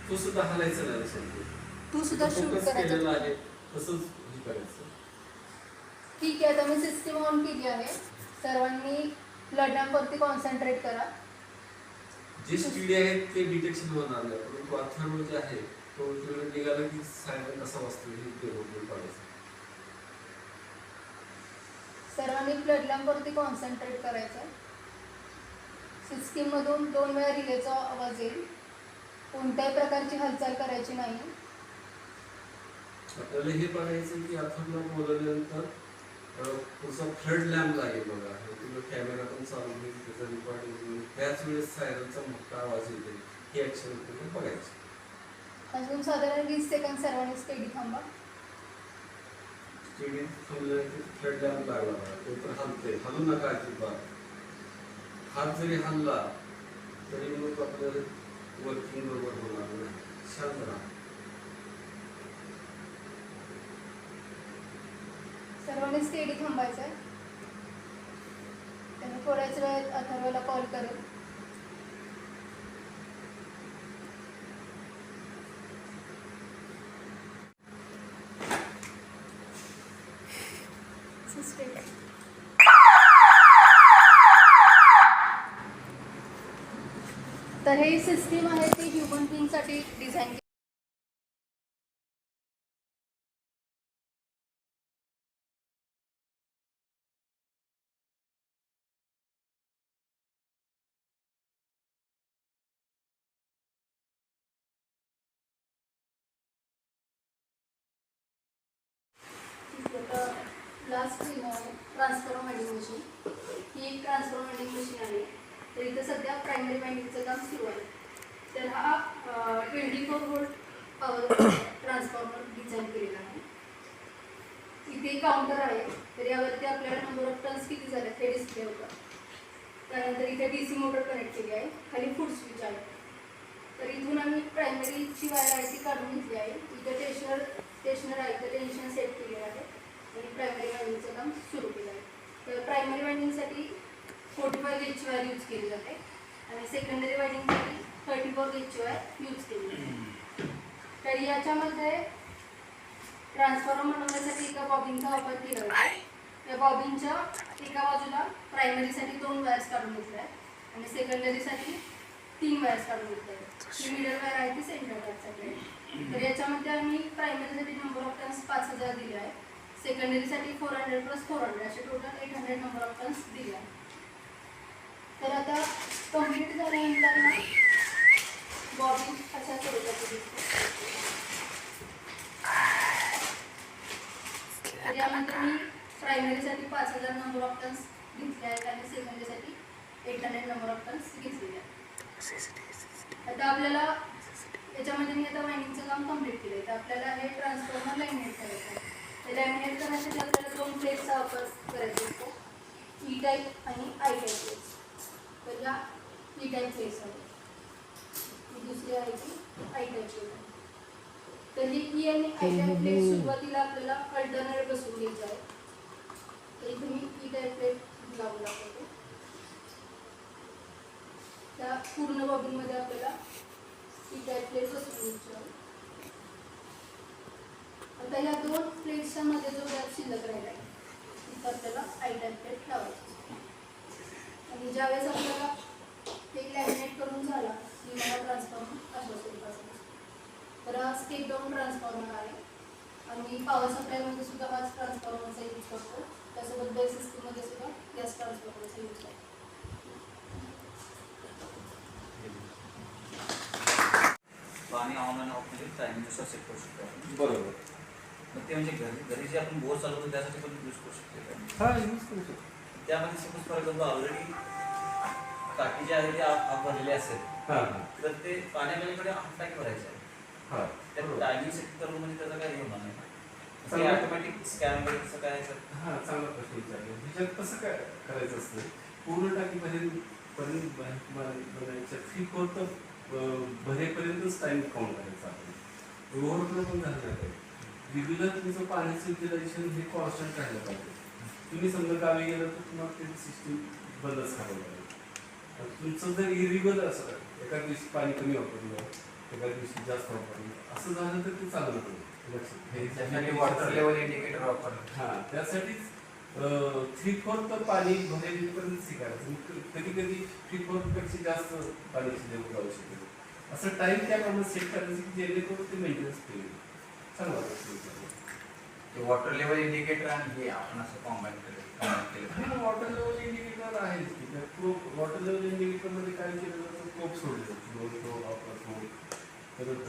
तो सुद्धा हलायचा नाही असेल. तू सुद्धा शूट करायचं आहे तसंच हे करायचं. ठीक आहे. आता मी सिस्टीम ऑन केली आहे. सर्वांनी फ्लड लॅम्पवरती कॉन्सन्ट्रेट करा. जे स्पीड आहे ते डिटेक्शन होणार नाही. परंतु अथर्व जे आहे तो निघाला की सायरन कसा वाजतो हे ते बघून पाडायचं. सर्वांनी फ्लड लॅम्पवरती कॉन्सन्ट्रेट करायचं. सिस्टीममधून 2 वेळा रिलेचा आवाज येईल. कोणत्याही प्रकारची हालचाल करायची नाही. आपल्याला हे बघायचं की अथर्वला बोलवल्यानंतर पुढचा फ्लड लॅम्प लागेल बघा. तुला कॅमेरा पण चालू होईल, त्याचा रेकॉर्डिंग होईल. त्याच वेळेस सायरनचा मोठा आवाज येतो. ही ॲक्शन तुम्ही बघायची. अजून साधारण 20 सेकंद सर्वांनी स्टेडी थांबा. स्टेडी थांबल्यानंतर फ्लड लॅम्प लागला बघा. तो तर हलते. हलू नका अजिबात. हात जरी हल्ला तरी मग आपल्याला वर्किंग बरोबर होणार नाही. शांत राहा. सर्वांनी स्टेडी थांबायचं आहे. त्यांनी थोड्याच वेळात अथर्वला कॉल करेल. तर हे सिस्टीम आहे ती ह्युमन बिंगसाठी डिझाईन लास्ट ट्रान्सफॉर्मॅटिंग मशीन. ही एक ट्रान्सफॉर्मॅटिंग मशीन आहे. तर इथं सध्या प्रायमरी वायंडिंगचं काम सुरू आहे. तर हा 24 व्होल्ट पॉवर ट्रान्सफॉर्मर डिझाईन केलेला आहे. हे काउंटर आहे, तर यावरती आपल्याला नंबर ऑफ टन्स किती झाले हे डिस्प्ले होतं. त्यानंतर इथे DC मोटर कनेक्ट केली आहे, खाली फूड स्विच आहे. तर इथून आम्ही प्रायमरीची वायर आहे ती काढून घेतली आहे. इथे टेन्शनर आहे, तर टेन्शन सेट केलेलं आहे आणि प्रायमरी वायरिंगचं काम सुरू केलं आहे. तर प्रायमरी वायरिंगसाठी 45 गेजची वायर यूज केली जाते आणि सेकंडरी वायरिंगसाठी 34 गेजची वायर यूज केली जाते. तर याच्यामध्ये ट्रान्सफॉर्मर बनवण्यासाठी एका बॉबिनचा वापर केला जातो. या बॉबिनच्या एका बाजूला प्रायमरीसाठी 2 वायर्स काढून घेतल्या आहेत आणि सेकंडरीसाठी 3 वायर्स काढून घेतल्या आहेत. ही मिडल वायर आहे ती सेंटर वायरसाठी आहे. तर याच्यामध्ये आम्ही प्रायमरीसाठी नंबर ऑफ टन्स 5000 दिले आहे, सेकंडरीसाठी 400 + 400 असे टोटल 800 नंबर ऑफ टन्स दिले आहे. तर आता कंप्लीट झाल्यानंतर ना बॉबिन अशा स्वरूपाची दिसते. तर यामध्ये मी प्रायमरीसाठी 5000 नंबर ऑफ टन्स घेतले आहेत आणि सेकंडरीसाठी 800 नंबर ऑफ टन्स घेतलेले आहेत. आता आपल्याला याच्यामध्ये मी आता वायंडिंगचं काम कंप्लीट केलं आहे. तर आपल्याला हे ट्रान्सफॉर्मर लॅमिनेट करायचं आहे. ते लॅमिनेट करण्यासाठी आपल्याला 2 प्लेट्सचा वापर करायचा असतो, E टाईप आणि I टाईप प्लेट्स. तर या E टाईप प्लेट्स आहे, दुसरी आहे ती I टाईप प्लेट आहे. तर ही E आणि I टाईप प्लेट सुरुवातीला आपल्याला अल्टरनेट बसवून घ्यायचं आहे. तर इथे मी E टाईप प्लेट लावून दाखवतो. त्या पूर्ण बॉबिनमध्ये आपल्याला E टाईप प्लेट बसवून घ्यायची आहे. आता या 2 प्लेट्सच्या मध्ये जो गॅप शिल्लक राहिला आहे तिथं आपल्याला I टाईप प्लेट लावायची आणि ज्यावेळेस आपल्याला ते लॅमिनेट करून झाला की मला ट्रान्सफॉर्मर अशा स्वरूपाचा. तर हा स्टेप डाऊन ट्रान्सफॉर्मर आहे आणि पॉवर सप्लायमध्ये सुद्धा हाच ट्रान्सफॉर्मरचा यूज करतो. त्यासोबत बेस सिस्टीममध्ये सुद्धा गॅस ट्रान्सफॉर्मरचा यूज करतो. पाणी ऑन आणि ऑफ मध्ये टायमिंगनुसार सेट करू शकतो आपण. बरोबर. मग ते म्हणजे घरी जे आपण बोर चालवतो त्यासाठी पण यूज करू शकतो. हा, यूज करू शकतो. त्यामध्ये सपोज फॉर एक्झाम्पल ऑलरेडी टाकी जे आहे ते हाफ भरलेले असेल हां तर ते पाण्याकडे हाफ टाकी भरायचं आहे. हां त्या बरोबर. टायमिंग सेट करून म्हणजे त्याचा काही होणार नाही. ते चांगलं. ऑटोमॅटिक स्कॅन वगैरे कसं काय हां, चांगला प्रश्न विचारला. ह्याच्यात कसं काय करायचं असतं, पूर्ण टाकी बनायच्या 3/4 भरेपर्यंतच टाईम काउंट करायचा आपण. ओव्हरफ्लो पण झालं नाही. रेग्युलर तुमचं पाण्याचं युटिलायझेशन हे कॉन्स्टंट राहिलं पाहिजे. तुम्ही समजा गावी गेलं तर तुम्हाला ते सिस्टीम बंदच करावं लागेल. तुमचं जर इरेग्युलर असं एका दिवशी पाणी कमी वापरलं, एका दिवशी जास्त वापरलं असं झालं तर ते चालू नाही. त्यासाठी वॉटर लेवल इंडिकेटर वापरलं. हां, त्यासाठीच 3/4 पाणी भरेपर्यंत शिकायचं. कधी कधी 3/4 पेक्षा जास्त पाण्याची लेवल जाऊ शकते. असं टाईम त्याप्रमाणे सेट करायचं की जेणेकरून ते मेंटेनन्स होईल. चांगला ते वॉटर लेवल इंडिकेटर आणि हे आपण असं कॉम्बाईन केलं. वॉटर लेवल इंडिकेटर आहेच की. वॉटर लेवल इंडिकेटरमध्ये काय केलं जातं, कोप सोडलं जातं. परत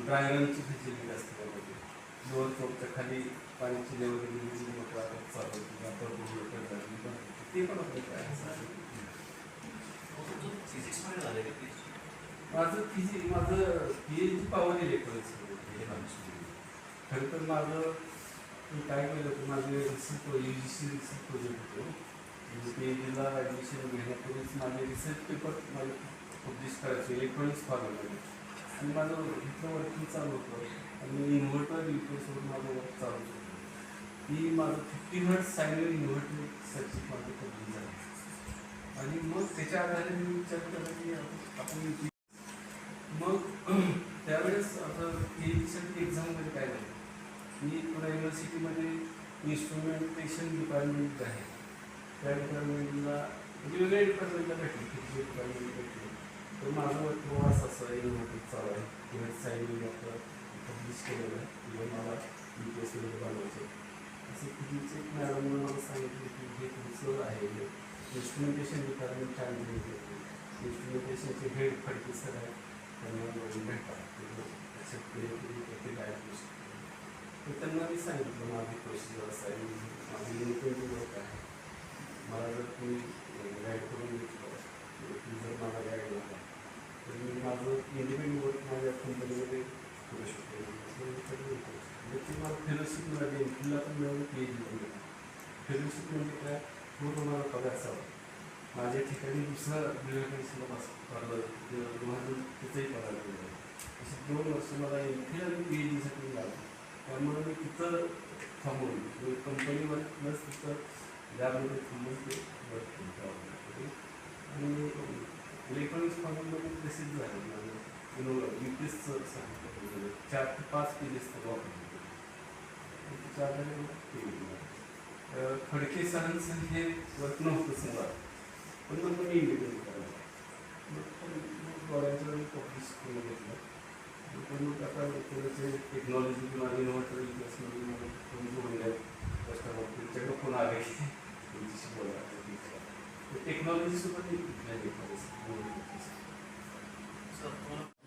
ड्रायरनची फॅसिलिटी असते त्यामध्ये. लोअर चौकच्या खाली पाण्याची लेवल ते पण आपलं काय फिजिक्समध्ये झालं का ते? माझं PhD पॉवर इलेक्ट्रॉनिक्स. खरं तर माझं मी काय केलं होतं, माझे रिसर्च UGC रिसर्च प्रोजेक्ट होतो. म्हणजे PhDला ॲडमिशन घेण्यापूर्वीच माझे रिसर्च पेपर माझे पब्लिश करायचे इलेक्ट्रॉनिक्स फॉर्ममध्ये. आणि माझं इथलं वर्किंग चालू होतं आणि इन्व्हर्टर युपीएसवर माझं वर्क चालू होतं. ही माझं 50 हर्ट्झ सायनवेव्ह इन्व्हर्टर सर्किट माझं पब्लिश झालं. आणि मग त्याच्या आधारे मी विचार केला की आपण मग त्यावेळेस आता PhDसाठी एक्झाममध्ये काय झालं, मी पुणे युनिव्हर्सिटीमध्ये इन्स्ट्रुमेंटेशन डिपार्टमेंट आहे. त्या डिपार्टमेंटला म्हणजे वेगळ्या डिपार्टमेंटला भेटले, फिजिक्स डिपार्टमेंट भेटले. तर माझं प्रवास असं इन्व्हर्टर चालू आहे. किंवा सायन्स आपलं पब्लिश केलेलं आहे किंवा मला UPSCमध्ये बनवायचं असं फिजिक्स एक मॅडमनं मला सांगितलं की हे तुमचं आहे इन्स्ट्रुमेंटेशन डिपार्टमेंट छान इन्स्ट्रुमेंटेशनचे हेड फडके सर आहेत, त्यांना भेटतात ते गाईड करू शकतो. तर त्यांना मी सांगितलं माझी प्रोसिजर असं आहे, माझी इंडिपेंडंट वर्क आहे. मला जर तुम्ही गाईड करून घेतलं, तुम्ही जर मला गाईड नका तर मी माझं इंडिपेंडंट वर्क माझ्या कंपनीमध्ये करू शकतो. म्हणजे ते मला फेलोशिप मिळाली, एमफिलला पण मिळाली, PhD पण मिळाली. फेलोशिप म्हणजे काय, पूर्ण मला पगार असावा. माझ्या ठिकाणी दुसरा बिल्डिंग माझं तिथंही पगार केला. असे 2 वर्ष मला एमफिल आणि PhDसाठी लागलं. त्यामुळे मी तिथं थांबवली, कंपनीवर प्लस तिथं लॅबमध्ये थांबून ते वर्क केलं. आणि इलेक्ट्रॉनिक्स फॉर्ममध्ये प्रसिद्ध झाले माझं UPSचं सांगितलं 4 ते 5 पेजेसचं वापरलं. त्याच्या आधारे केलं. खडके सरांचं हे वर्क नव्हतं समजा, पण मग मी इंडिपेंडंट करायला डोळ्यांच्या ऑफिस करून घेतलं. पण मग आता त्याचे टेक्नॉलॉजी किंवा इनोव्हेटर इतिहासमध्ये मला कोणी जोडून द्या कस्टमर त्यांच्याकडे फोन आले की त्यांच्याशी बोला. टेक्नॉलॉजीसुद्धा ते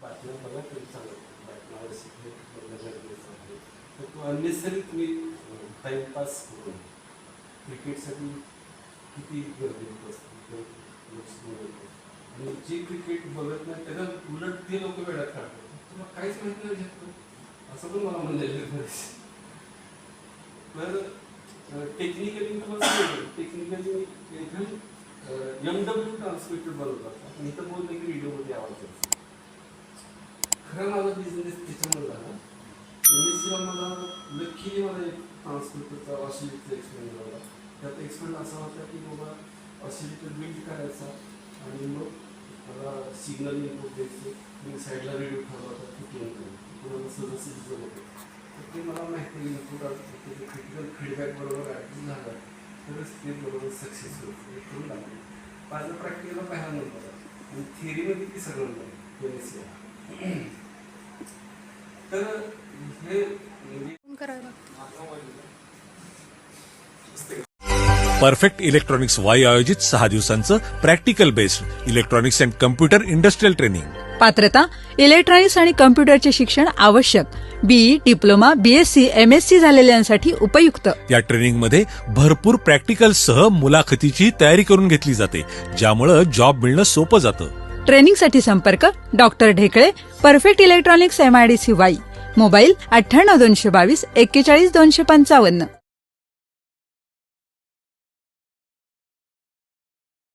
बातम्या बघा तरी चांगलं, बातम्यावर शिकले बघणं गरजेचं आहे. तर तो अननेसरी तुम्ही टाईमपास करून क्रिकेटसाठी किती गरजेचं असतं आणि जे क्रिकेट बघत नाही त्याला उलट ते लोक वेळात काढतात. तुम्हाला काहीच माहिती नाही घेतलं असं पण मला म्हणलेलं. तर टेक्निकली टेक्निकली MW ट्रान्समिटर बनवतात. आपण इथं बोललं की रेडिओमध्ये आवाज येतो. खरं माझा बिझनेस त्याच्यामुळे झाला. MSCला मला लकीली मला एक ट्रान्समिटरचा ऑसिलेटरचा एक्सपेरिमेंट झाला. त्यात एक्सपेरिमेंट असा होता की बाबा ऑसिलेटर बिल्ड करायचा आणि मग मला सिग्नल इनपुट द्यायचं. मी साईडला रेडिओ ठरवला होता की ट्यून करून तुम्हाला सहजसहजी जमत होतं. तर ते मला माहिती आहे इनपुट त्याचे क्रिटिकल फीडबॅक बरोबर ॲडजस्ट झाला तरच ते बरोबर सक्सेसफुल करून लागले. माझं प्रॅक्टिकलला पहिला नंबर आहे आणि थिअरीमध्ये ती सगळं नंबर MSCला. तर हे परफेक्ट इलेक्ट्रॉनिक्स वाई आयोजित 6 दिवसांचं practical based electronics and computer industrial training. पात्रता इलेक्ट्रॉनिक्स आणि कम्प्युटरचे शिक्षण आवश्यक. BE, डिप्लोमा, BSc, MSc झालेल्यांसाठी उपयुक्त. या ट्रेनिंगमध्ये भरपूर प्रॅक्टिकलसह मुलाखतीची तयारी करून घेतली जाते, ज्यामुळे जॉब मिळणं सोपं जातं. ट्रेनिंगसाठी संपर्क doctor Dhekale, perfect electronics MIDC Wai. Mobile 98 222 41 255.